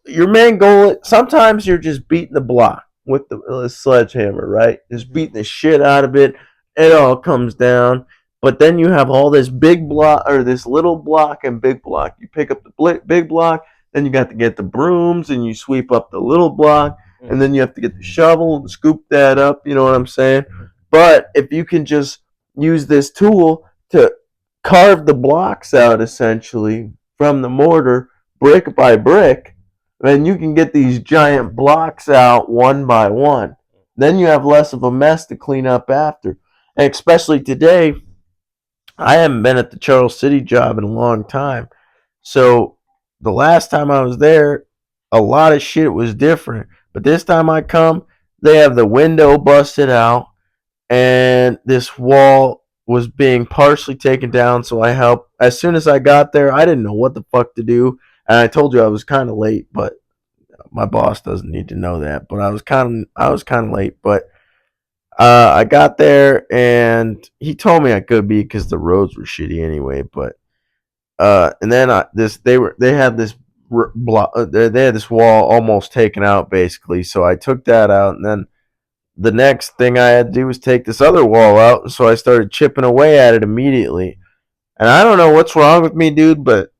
[SPEAKER 1] your main goal, sometimes you're just beating the block with the sledgehammer, right? Just beating the shit out of it. It all comes down. But then you have all this big block, or this little block and big block. You pick up the big block, then you got to get the brooms and you sweep up the little block, and then you have to get the shovel and scoop that up. You know what I'm saying? But if you can just use this tool to carve the blocks out, essentially, from the mortar, brick by brick, then you can get these giant blocks out one by one. Then you have less of a mess to clean up after. And especially today, I haven't been at the Charles City job in a long time. So the last time I was there, a lot of shit was different. But this time I come, they have the window busted out, and this wall was being partially taken down, so I helped. As soon as I got there, I didn't know what the fuck to do. And I told you I was kind of late, but my boss doesn't need to know that. But I was kind of late. But I got there, and he told me I could be because the roads were shitty anyway. But and then they had this they had this wall almost taken out basically. So I took that out, and then the next thing I had to do was take this other wall out. And so I started chipping away at it immediately. And I don't know what's wrong with me, dude, but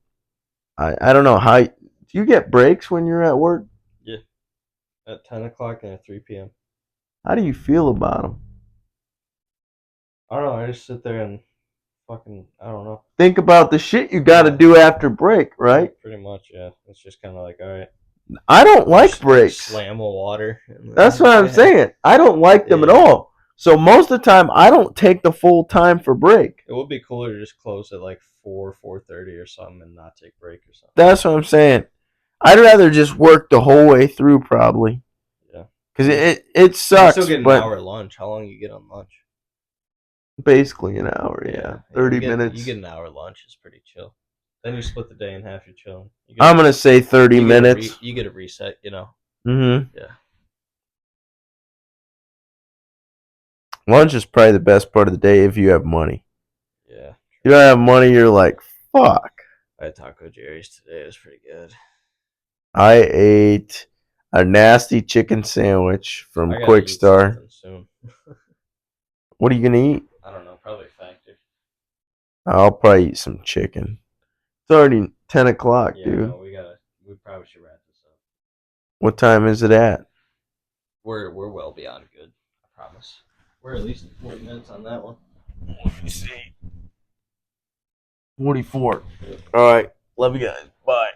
[SPEAKER 1] I don't know how. Do you get breaks when you're at work?
[SPEAKER 3] Yeah. At 10 o'clock and at 3 p.m.
[SPEAKER 1] How do you feel about them?
[SPEAKER 3] I don't know. I just sit there and fucking, I don't know.
[SPEAKER 1] Think about the shit you got to do after break, right?
[SPEAKER 3] Pretty much, yeah. It's just kind of like, all right.
[SPEAKER 1] I don't like breaks.
[SPEAKER 3] Slam of water.
[SPEAKER 1] That's what I'm saying. I don't like them at all. So most of the time, I don't take the full time for break.
[SPEAKER 3] It would be cooler to just close at like 4:30 or something and not take break or something.
[SPEAKER 1] That's what I'm saying. I'd rather just work the whole way through, probably.
[SPEAKER 3] Yeah.
[SPEAKER 1] Because it sucks.
[SPEAKER 3] You still get an hour lunch. How long you get on lunch?
[SPEAKER 1] Basically an hour, yeah. 30 minutes.
[SPEAKER 3] You get an hour lunch. It's pretty chill. Then you split the day in half. You're chilling.
[SPEAKER 1] I'm going to say 30 minutes.
[SPEAKER 3] You get a reset, you know.
[SPEAKER 1] Mm-hmm.
[SPEAKER 3] Yeah.
[SPEAKER 1] Lunch is probably the best part of the day if you have money.
[SPEAKER 3] Yeah.
[SPEAKER 1] You don't have money, you're like, fuck.
[SPEAKER 3] I had Taco Jerry's today. It was pretty good.
[SPEAKER 1] I ate a nasty chicken sandwich from Quick Star.
[SPEAKER 3] Soon.
[SPEAKER 1] What are you going to eat?
[SPEAKER 3] I don't know. Probably Factor.
[SPEAKER 1] I'll probably eat some chicken. It's already 10 o'clock,
[SPEAKER 3] Yeah,
[SPEAKER 1] dude.
[SPEAKER 3] no, we probably should wrap this up.
[SPEAKER 1] What time is it at?
[SPEAKER 3] We're well beyond good. I promise. We're at least 40 minutes on that one.
[SPEAKER 1] Let me see. 44. All right. Love you guys. Bye.